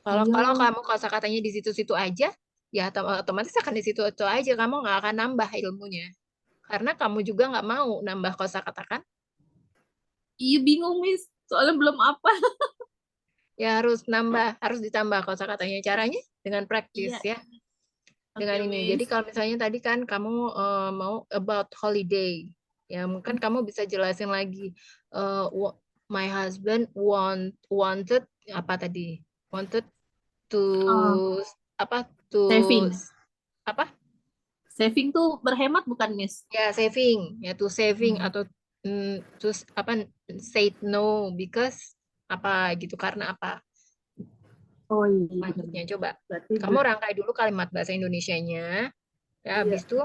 Kalau Iya. kalau kamu kosakatanya di situ-situ aja, ya otomatis akan di situ-situ aja. Kamu nggak akan nambah ilmunya. Karena kamu juga nggak mau nambah kosakata kan? Iya, bingung, Miss. Soalnya belum apa. Ya harus ditambah kosakatanya. Caranya dengan praktis Iya. ya. Dengan Oke, ini. Jadi Miss. kalau misalnya tadi kan kamu mau about holiday, ya mungkin kamu bisa jelasin lagi. eh, my husband wanted apa tadi? Wanted to Oh, apa to saving. apa? Saving tuh berhemat bukan, Miss? Ya saving, ya to saving Hmm. atau to apa, say no because apa gitu, karena apa Oh iya, maksudnya, benar. coba Berarti kamu rangkai dulu kalimat bahasa Indonesianya, ya habis iya. itu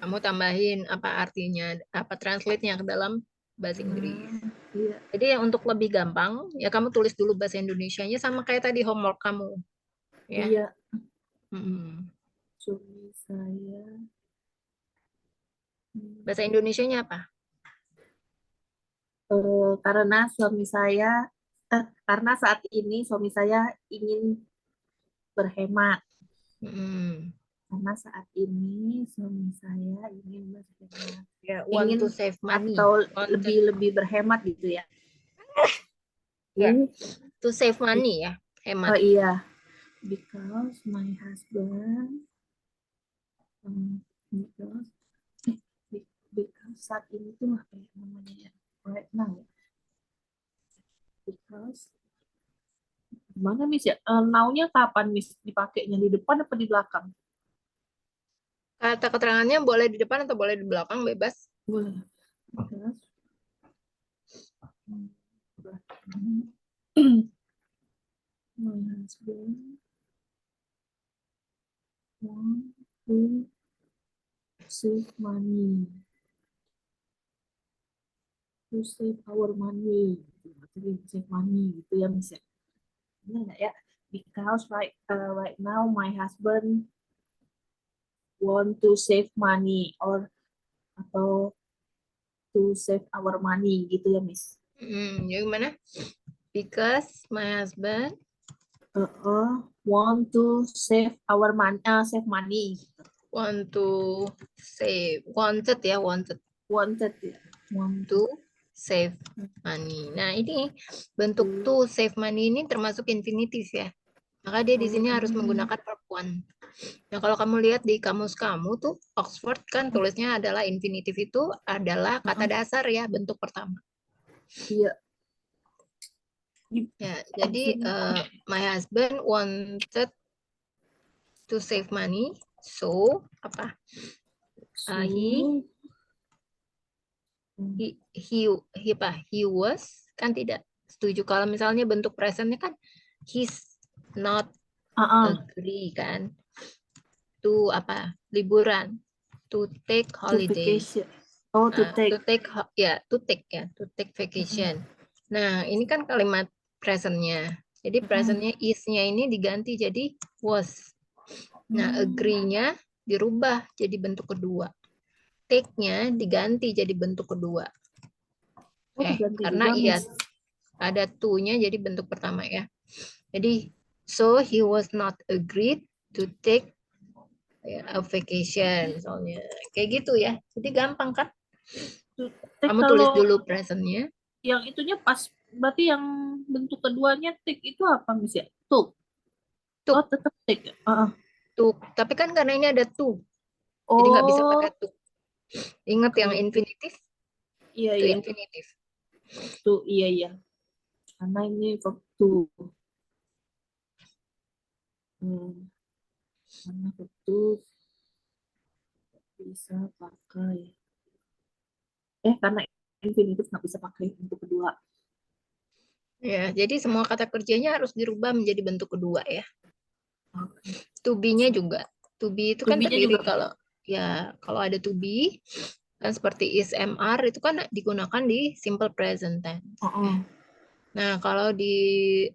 kamu tambahin apa artinya, apa translate-nya ke dalam bahasa Inggris. Hmm, iya. Jadi yang untuk lebih gampang ya kamu tulis dulu bahasa Indonesianya sama kayak tadi homework kamu ya. Iya. Mm-mm. Suami saya. Hmm, Bahasa Indonesianya apa? karena suami saya, karena saat ini suami saya ingin berhemat. Mm-mm. Karena saat ini suami saya ingin berhemat. Ya, want Ingin to save money, atau wanted, lebih berhemat gitu ya. ya, Hmm, to save be- money ya, hemat. oh iya, because my husband, because, because saat ini tuh apa ya namanya ya? Right now ya. Because, gimana Miss ya? Now-nya kapan Miss dipakainya, di depan apa di belakang? Kata keterangannya boleh di depan atau boleh di belakang, bebas. Boleh. Because My husband want to save money. To save our money. To save money gitu ya, Miss. Benar nggak ya? Because right now my husband want to save money or atau to save our money gitu ya, Miss. Jadi gimana? Because my husband Want to save our money, save money. want to save, wanted ya, wanted Wanted ya. Want to save money. Nah, ini bentuk to save money ini termasuk infinitif ya. Maka dia di sini harus menggunakan verb one. Nah, kalau kamu lihat di kamus kamu tuh Oxford kan tulisnya adalah infinitif itu adalah kata dasar ya, bentuk pertama. Iya. Ya, jadi my husband wanted to save money, so apa? He was kan tidak setuju kalau misalnya bentuk presentnya kan he's not agree kan to apa liburan to take holiday to take vacation. Nah ini kan kalimat presentnya, jadi presentnya is-nya ini diganti jadi was. Nah agree-nya dirubah jadi bentuk kedua, take-nya diganti jadi bentuk kedua. Karena iya ada to-nya jadi bentuk pertama ya. Jadi so he was not agreed to take a vacation misalnya. Kayak gitu ya. Jadi gampang kan? Kamu tulis dulu presentnya. Yang itunya pas berarti yang bentuk keduanya take itu apa, Miss ya? Took. Oh, tetap take. Took. Tapi kan karena ini ada to. Jadi nggak bisa pakai took. Ingat yang infinitif? Iya, itu iya. infinitif. Tuh, iya. Karena ini verb to. Karena verb to bisa pakai. Karena infinitif nggak bisa pakai bentuk kedua. Ya, jadi semua kata kerjanya harus dirubah menjadi bentuk kedua ya. To be-nya juga. To be itu kan terdiri kalau ada to be kan seperti is mr itu kan digunakan di simple present tense. Nah, kalau di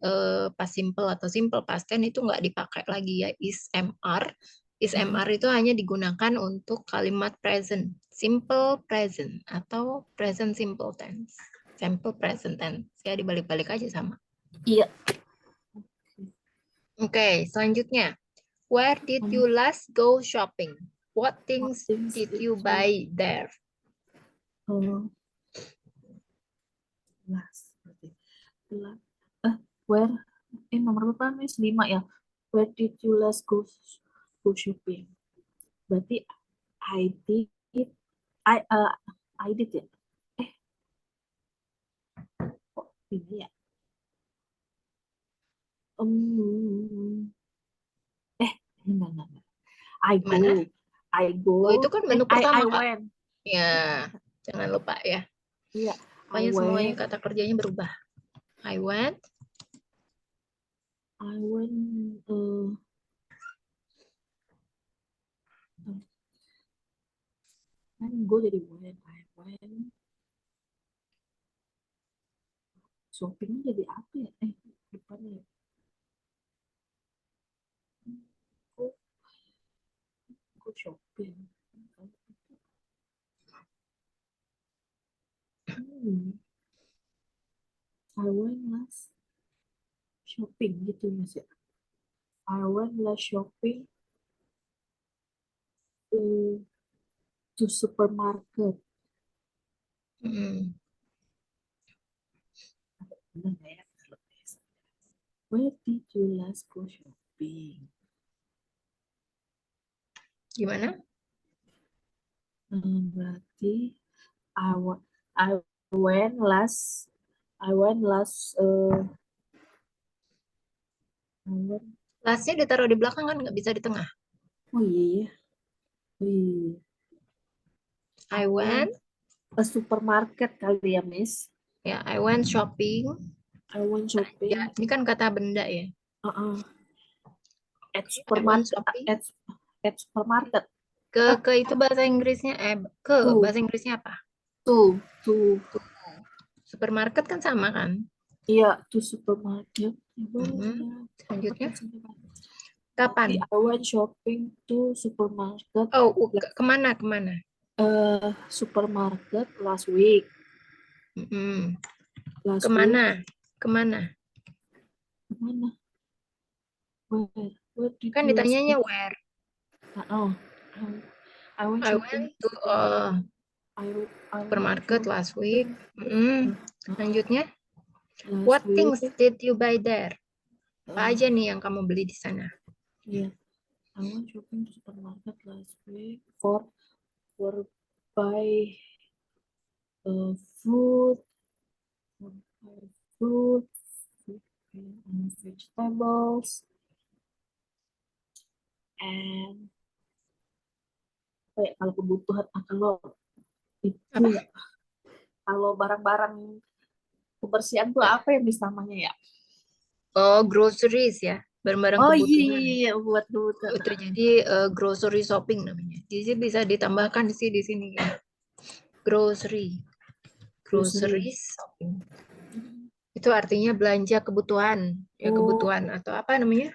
past simple atau simple past tense itu nggak dipakai lagi ya is mr. Is mr itu hanya digunakan untuk kalimat present, simple present atau present simple tense. Simple present tense. Ya dibalik-balik aja sama. Iya. Oke, selanjutnya. Where did you last go shopping? What things did you buy there? Where? Nomor berapa, Miss? 5 ya. Where did you last go shopping? Berarti I did ya. Kok ini ya? Enggak. I go. Oh, itu kan bentuk pertama, I Kak. went. Ya, jangan lupa ya. Iya. Pokoknya semuanya kata kerjanya berubah. I went. Go jadi went. I went. Shopping jadi apa ya? Depannya ya. Go shopping. I went last shopping gitu, Mas ya. I went last shopping to supermarket. Benar nggak ya? Where did you last go shopping? Gimana? Berarti I went last Lastnya ditaruh di belakang kan nggak bisa di tengah. Oh iya. I went ke supermarket kali ya, Miss. Ya, I went shopping. I went Ya, shopping. ini kan kata benda ya. At I went supermarket. shopping. At supermarket. Ke itu bahasa Inggrisnya To. bahasa Inggrisnya apa? To. Supermarket kan sama kan? Iya, to supermarket. Selanjutnya, Tadi kapan? I went shopping to supermarket. Oh, kemana? Supermarket last week. Mm-mm. Last Kemana? week. Kemana? Kemana? Where did Kan you last ditanyanya week? where. I went I shopping went to I went supermarket last week. shopping, Selanjutnya, last what week. things did you buy there? Apa Uh, aja nih yang kamu beli di sana? Yeah, I went shopping to supermarket last week for buy fruit, fruit, and vegetables, and kalau kebutuhan kalau itu Apa? ya, kalau barang-barang kebersihan tuh apa yang namanya ya? Oh, groceries ya. Barang-barang Oh kebutuhan. iya, buat kebutuhan. Itu jadi grocery shopping namanya. Jadi bisa ditambahkan sih di sini ya. Grocery shopping. Itu artinya belanja kebutuhan. Ya Oh. kebutuhan atau apa namanya?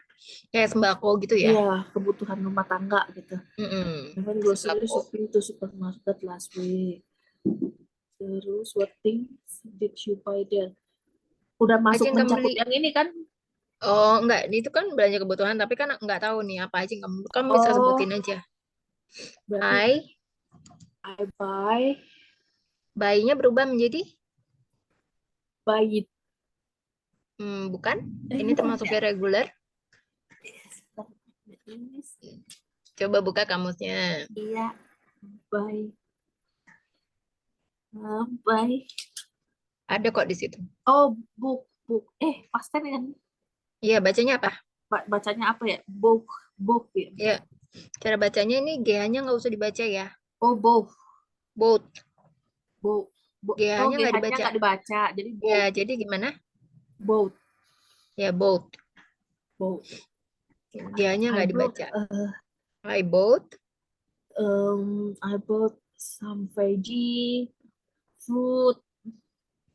Kayak sembako gitu ya. Iya, kebutuhan rumah tangga gitu. Even grocery Sembako. shopping to supermarket last week. Terus what things did you buy there? Udah masuk Aja yang kamu mencakup beli. yang ini kan? Oh, enggak. Itu kan belanja kebutuhan, tapi kan enggak tahu nih apa aja yang kamu bisa sebutin aja. Berarti I buy. Buy-nya berubah menjadi? Buy it. Bukan. Ini termasuknya regular. Coba buka kamusnya. Iya. Buy. Buy. Ada kok di situ. Oh, book. Past tense kan? Iya, bacanya apa? Bacanya apa ya? Book ya. Ya, cara bacanya ini GH-nya nggak usah dibaca ya. Oh, both. Both. GH-nya nggak dibaca. nggak dibaca. Jadi both. Ya, jadi gimana? Both. Ya, both. GH-nya nggak dibaca. I bought. I bought some veggie, fruit,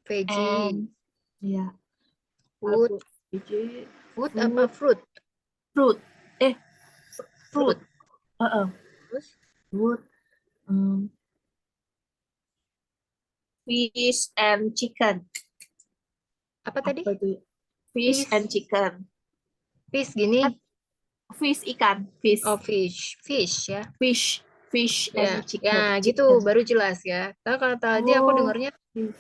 Veggie. and yeah, Food. veggie, Food apa fruit? fruit. Fruit. Terus? Fruit. Fish and chicken. Apa tadi? Fish and chicken. Fish gini. Fish ikan. Fish. Oh, fish. Fish ya. Fish Ya, and chicken. ya gitu baru jelas ya. Kalau tadi aku dengarnya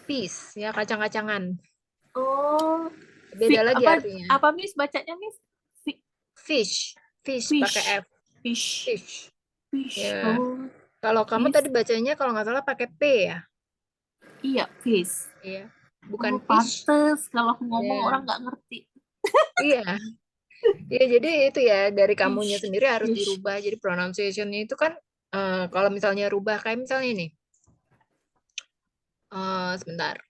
fish ya, kacang-kacangan. Oh. Beda lagi artinya. Apa Miss bacanya Miss? Fish pakai F. Fish. Ya. Kalau kamu tadi bacanya kalau nggak salah pakai P ya. Iya, fish. Iya, bukan fish. Pantes kalau aku ngomong orang nggak ngerti. Iya. Ya, jadi itu ya dari kamunya sendiri harus dirubah. Jadi pronunciation-nya itu kan kalau misalnya rubah kayak misalnya ini. Sebentar.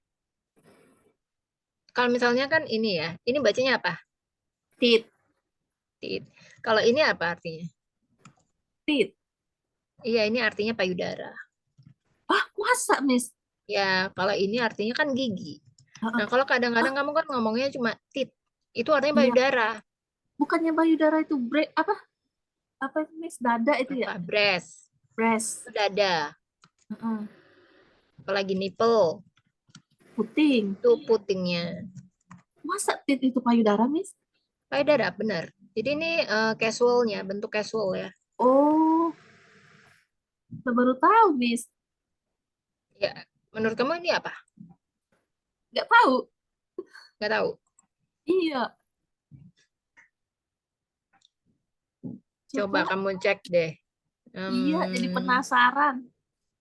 Kalau misalnya kan ini ya, ini bacanya apa? Tit. Kalau ini apa artinya? Tit. Iya, ini artinya payudara. Masa, Miss? Ya, kalau ini artinya kan gigi. Nah, kalau kadang-kadang kamu kan ngomongnya cuma tit, itu artinya payudara. Bukannya payudara itu apa? Apa Miss? Dada itu ya? Breast. Breast. Itu dada. Apalagi nipple. Puting. Itu putingnya. Masa tit itu payudara, Miss? Payudara, benar. Jadi ini casualnya, bentuk casual ya. Oh. Saya baru tahu, Miss. Ya, menurut kamu ini apa? Nggak tahu. Nggak tahu. Iya. Coba kamu cek deh. Iya, jadi penasaran.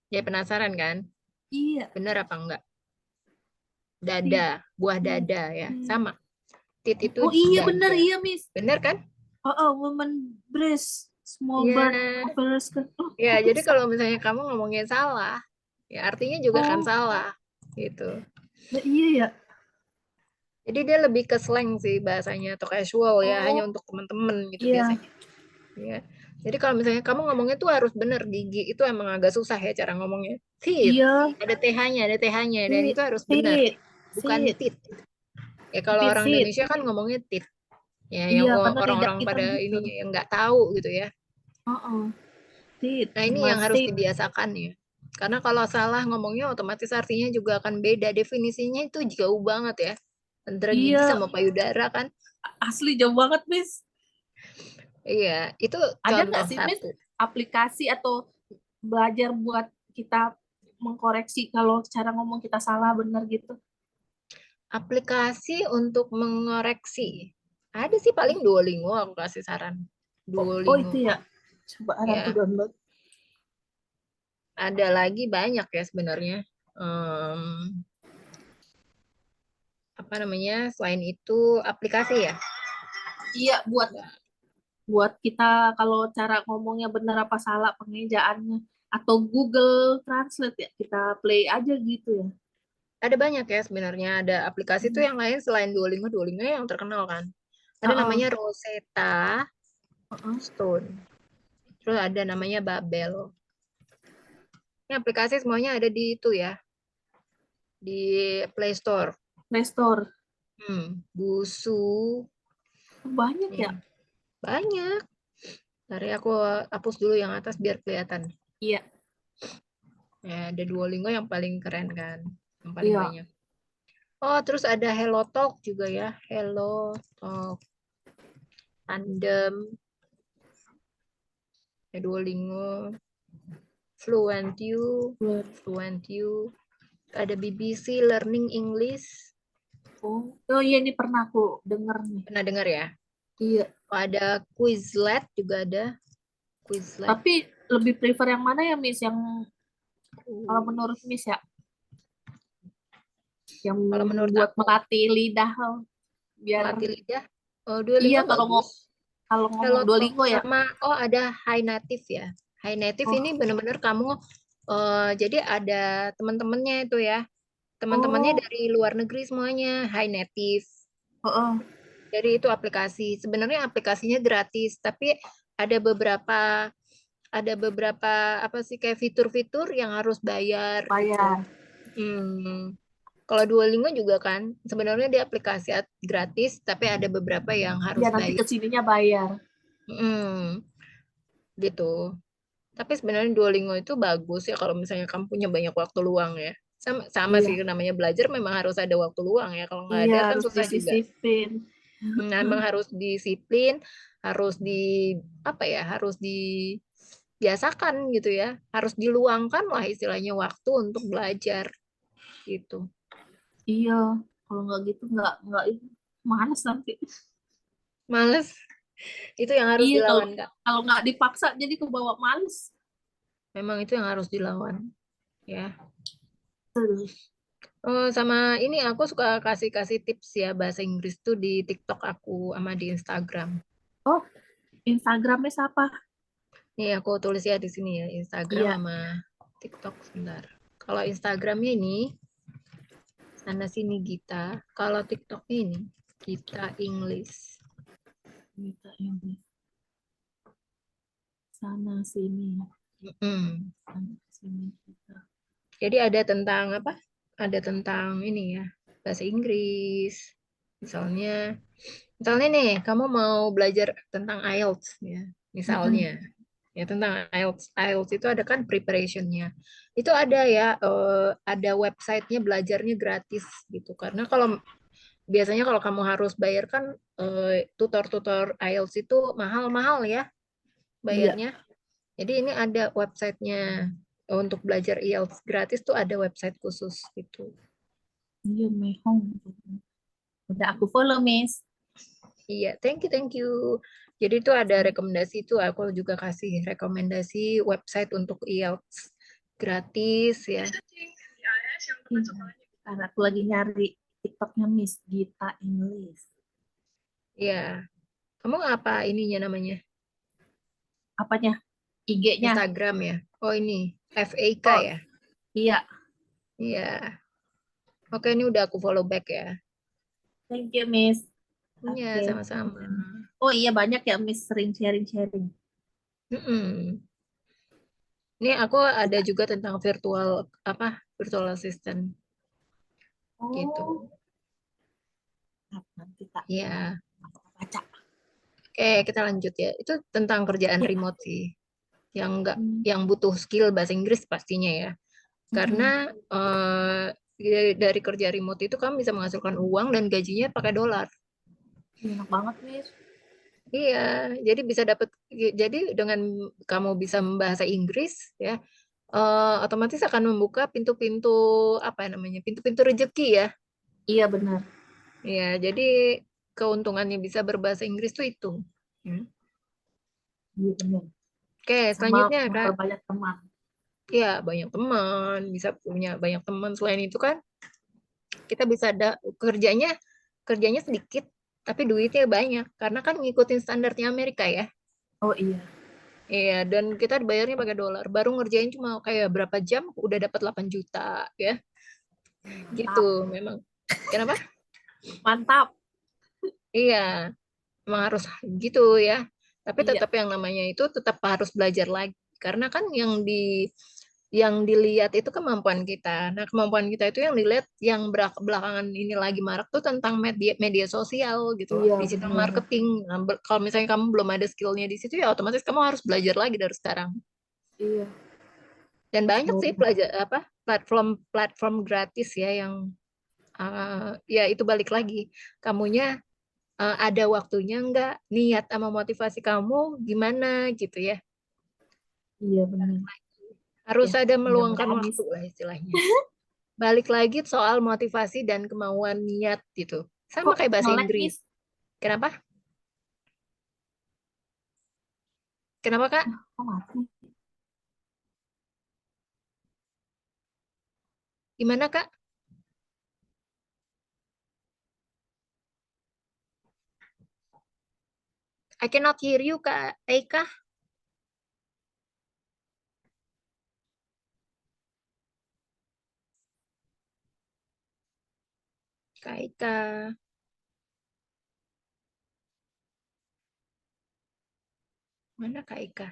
Ya penasaran kan? Iya. Benar apa enggak? Dada, buah dada ya, sama. Tit itu iya dada. benar, iya Miss. Benar kan? Woman breast, small bird, breast. Ya, jadi kalau misalnya kamu ngomongnya salah, ya artinya juga kan salah, gitu. Nah, iya ya. Jadi dia lebih ke slang sih bahasanya atau casual ya, hanya Oh, untuk teman-teman gitu iya. biasanya. Ya. Jadi kalau misalnya kamu ngomongnya tuh harus bener gigi itu emang agak susah ya cara ngomongnya. Tit, Iya. ada TH-nya, ada TH-nya dan Sit, itu harus benar, sit, bukan sit, tit. Ya kalau sit, orang sit. Indonesia kan ngomongnya tit. Ya yang Iya, karena lidah orang-orang kita pada gitu. ininya yang nggak tahu gitu ya. Heeh. Sit, Nah, ini sama yang harus sit. dibiasakan ya. Karena kalau salah ngomongnya otomatis artinya juga akan beda. Definisinya itu jauh banget ya. Antara gigi Iya, sama payudara kan. asli jauh banget, Miss. Iya, itu Ada contoh nggak sih, Miss, satu. aplikasi atau belajar buat kita mengkoreksi kalau cara ngomong kita salah benar gitu? Aplikasi untuk mengoreksi. Ada sih paling Duolingo aku kasih saran. Oh, itu Duolingo. ya. Coba aku Ya, download. ada lagi banyak ya sebenarnya. Em, apa namanya? Selain itu aplikasi ya. Iya, buat buat kita kalau cara ngomongnya benar apa salah pengejaannya atau Google Translate ya kita play aja gitu ya. Ada banyak ya sebenarnya. Ada aplikasi tuh Hmm. yang lain selain Duolingo. Duolingo yang terkenal kan. Ada Heeh, namanya Rosetta heeh. Stone. Terus ada namanya Babel. Ini aplikasi semuanya ada di itu ya, di Play Store. Play Store. Busu, Banyak ya, ya. banyak. Tadi aku hapus dulu yang atas biar kelihatan. Iya, Ya, ada Duolingo yang paling keren kan, yang paling iya. banyak. Oh, terus ada Hello Talk juga ya, Hello Talk, Tandem, ada Duolingo, Fluent You, Buat- Fluent You, ada BBC Learning English. Oh, oh iya ini pernah aku denger nih. Pernah dengar ya? Iya, Oh, ada Quizlet juga ada, Quizlet. tapi lebih prefer yang mana ya, Miss? Yang kalau menurut Miss ya, yang Kalau menurut buat aku, melatih lidah biar melatih lidah, oh, iya Duolingo kalau bagus. kalau ngomong Hello Talk Duolingo ya. sama, oh ada High Native ya. High Native ini Oh, bener-bener kamu, jadi ada teman-temannya itu ya. Teman-temannya oh, dari luar negeri semuanya, High Native. oh, Jadi itu aplikasi. Sebenarnya aplikasinya gratis, tapi ada beberapa ada beberapa apa sih kayak fitur-fitur yang harus bayar gitu. bayar. Hmm. Kalau Duolingo juga kan, sebenarnya di aplikasi gratis, tapi ada beberapa yang Ya harus nanti bayar. kesininya bayar. Hmm, gitu. Tapi sebenarnya Duolingo itu bagus ya kalau misalnya kamu punya banyak waktu luang ya. Sama, sama sih Iya, namanya belajar memang harus ada waktu luang ya. Kalau nggak iya ada kan harus susah juga. disisipin. Memang harus disiplin, harus di apa ya, harus dibiasakan gitu ya. Harus diluangkan lah istilahnya waktu untuk belajar gitu. Iya, kalau nggak gitu nggak itu malas nanti. Males, itu yang harus Iya, kalau dilawan, Kak. kalau nggak dipaksa jadi kebawa males. Memang itu yang harus dilawan ya. Betul. Oh, sama ini aku suka kasih-kasih tips ya bahasa Inggris tuh di TikTok aku sama di Instagram. Oh, Instagramnya siapa? Nih aku tulis ya di sini ya, Instagram Iya, sama TikTok sebentar. Kalau Instagramnya ini sana sini Gita, kalau TikToknya ini Gita English. kita ini sana sini, Mm. sana sini kita. Jadi ada tentang apa? Ada tentang ini ya, bahasa Inggris. Misalnya, misalnya nih, kamu mau belajar tentang IELTS ya, misalnya. Mm-mm. Ya tentang IELTS. IELTS itu ada kan preparationnya. Itu ada ya, ada websitenya belajarnya gratis gitu. Karena kalau biasanya kalau kamu harus bayar kan tutor-tutor IELTS itu mahal-mahal ya Iya, bayarnya. Jadi ini ada websitenya untuk belajar IELTS gratis tuh ada website khusus gitu. iya Mehong. Udah aku follow, Miss. Iya, thank you, thank you. Jadi itu ada rekomendasi itu aku juga kasih rekomendasi website untuk IELTS gratis ya. Iya. Karena aku lagi nyari TikToknya Miss Gita English. Iya, kamu apa ininya namanya? Apanya? IG-nya. Instagram ya? Oh ini, FAK Oh, ya? iya. Iya. Oke, ini udah aku follow back ya. Thank you, Miss. Iya, Oke. sama-sama. Oh iya, banyak ya Miss sering sharing-sharing. Mm-mm. Ini aku ada juga tentang virtual assistant gitu. Oh, nanti tak Ya, baca. oke kita lanjut ya. Itu tentang kerjaan Ya. remote sih, yang enggak, Hmm. yang butuh skill bahasa Inggris pastinya ya. Karena Mm-mm. dari kerja remote itu kamu bisa menghasilkan uang dan gajinya pakai dolar. Enak banget, Miss. Iya, jadi bisa dapat, jadi dengan kamu bisa membahasa Inggris ya, otomatis akan membuka pintu-pintu apa namanya, pintu-pintu rezeki ya. Iya benar. Iya, jadi keuntungannya bisa berbahasa Inggris tuh itu. Hmm. Iya benar. Oke, Sama selanjutnya Kak. memperbanyak teman. Ya, banyak teman, bisa punya banyak teman. Selain itu kan kita bisa ada kerjanya sedikit tapi duitnya banyak karena kan ngikutin standarnya Amerika ya. Oh iya. Iya, dan kita dibayarnya pakai dolar. Baru ngerjain cuma kayak berapa jam udah dapat 8 juta ya. Gitu Mantap. memang. Kenapa? Mantap. Iya, emang harus gitu ya. Tapi Iya. tetap yang namanya itu tetap harus belajar lagi. Karena kan yang dilihat itu kemampuan kita. Nah, kemampuan kita itu yang dilihat yang belakangan ini lagi marak tuh tentang media media sosial gitu loh, Iya digital benar. marketing. Nah, kalau misalnya kamu belum ada skillnya di situ ya otomatis kamu harus belajar lagi dari sekarang. Iya. Dan banyak Mau sih pelajar apa platform gratis ya yang ya itu balik lagi kamunya ada waktunya nggak, niat sama motivasi kamu gimana gitu ya. iya benar. Harus Ya, ada meluangkan mudah-mudahan waktu Miss. lah istilahnya. Balik lagi soal motivasi dan kemauan niat gitu. Sama Kok kayak bahasa nge-lag, Inggris. Miss? Kenapa? Kenapa, Kak? Kok mati? Gimana, Kak? I cannot hear you, Kak Eka. Kak Eka. Mana Kak Eka?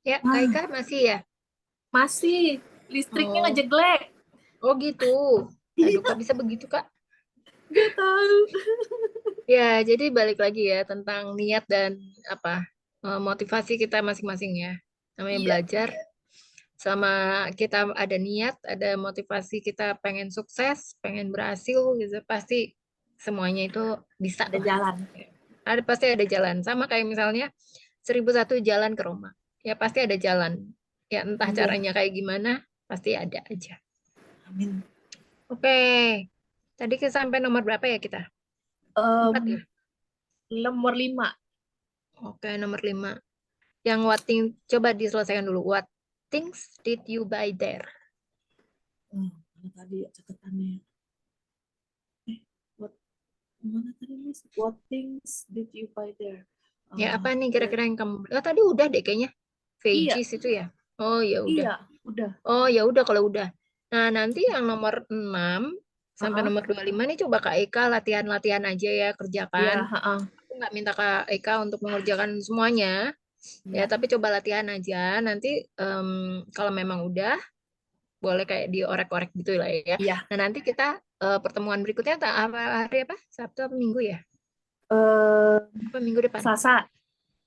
Ya, Kak Ah, Eka masih ya? masih. Listriknya Oh, ngejeglek. oh gitu. Aduh, kok Iya, bisa begitu, Kak? gak tahu. Ya, jadi balik lagi ya tentang niat dan apa motivasi kita masing-masing ya. Namanya Iya, belajar, sama kita ada niat, ada motivasi kita pengen sukses, pengen berhasil gitu, pasti semuanya itu bisa ada lah. jalan. Ada pasti ada jalan. Sama kayak misalnya 1001 jalan ke Roma. Ya pasti ada jalan. Ya entah Iya, caranya kayak gimana, pasti ada aja. amin. Oke, tadi kita sampai nomor berapa ya kita? Empat ya? Em, nomor 5. Oke, nomor 5. Yang what thing, coba diselesaikan dulu. What things did you buy there? Mana tadi ya catatannya? Eh, what, mana tadi, Miss? What things did you buy there? Ya apa nih There. kira-kira yang kamu beli? Oh tadi udah deh kayaknya. Iya, Veggies itu ya. Oh ya udah. iya, udah. Oh ya udah kalau udah. Nah nanti yang nomor 6 sampai Heeh. nomor 25 nih coba Kak Eka latihan-latihan aja ya Iya, kerjakan. heeh. Aku nggak minta Kak Eka untuk mengerjakan semuanya. Ya Iya, tapi coba latihan aja. Nanti kalau memang udah boleh kayak diorek-orek gitu lah ya. iya. Nah nanti kita pertemuan berikutnya apa hari apa? Sabtu apa Minggu ya? Eh, Apa minggu depan? Selasa,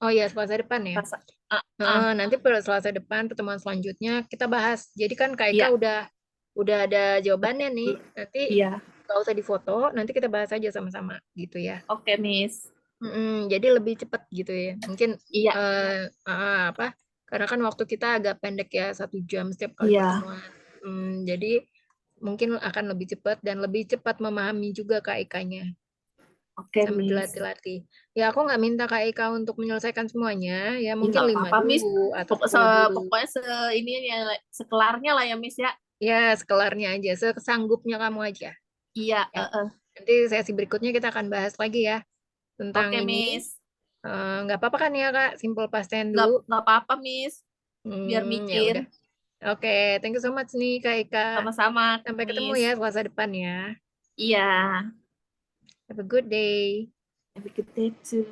Oh ya Selasa depan ya. Selasa. Ah, ah, Nanti pada Selasa depan pertemuan selanjutnya kita bahas. Jadi kan Kak Eka iya, udah ada jawabannya nih. Nanti iya. nggak usah difoto, nanti kita bahas aja sama-sama gitu ya. Oke, Miss. Jadi lebih cepat gitu ya. Mungkin Iya, apa? Karena kan waktu kita agak pendek ya, 1 jam setiap kali iya. pertemuan. Jadi mungkin akan lebih cepat dan lebih cepat memahami juga Kak Eka-nya Oke, sambil Miss. dilatih-latih. Ya aku nggak minta Kak Eka untuk menyelesaikan semuanya, ya Ih, mungkin nggak 5 apa-apa, Miss. dulu atau 10 dulu. Pokoknya ini ya, sekelarnya lah ya, Miss ya. Ya sekelarnya aja, sesanggupnya kamu aja. Iya, Ya. Nanti sesi berikutnya kita akan bahas lagi ya tentang Oke, ini. Miss. Nggak apa-apa kan ya Kak, simple past tense Nggak, dulu. nggak apa-apa, Miss. Biar Ya mikir. udah. Oke, thank you so much nih Kak Eka. Sama-sama, Sampai ketemu Miss. ya Selasa depan ya. Iya. Have a good day. Have a good day too.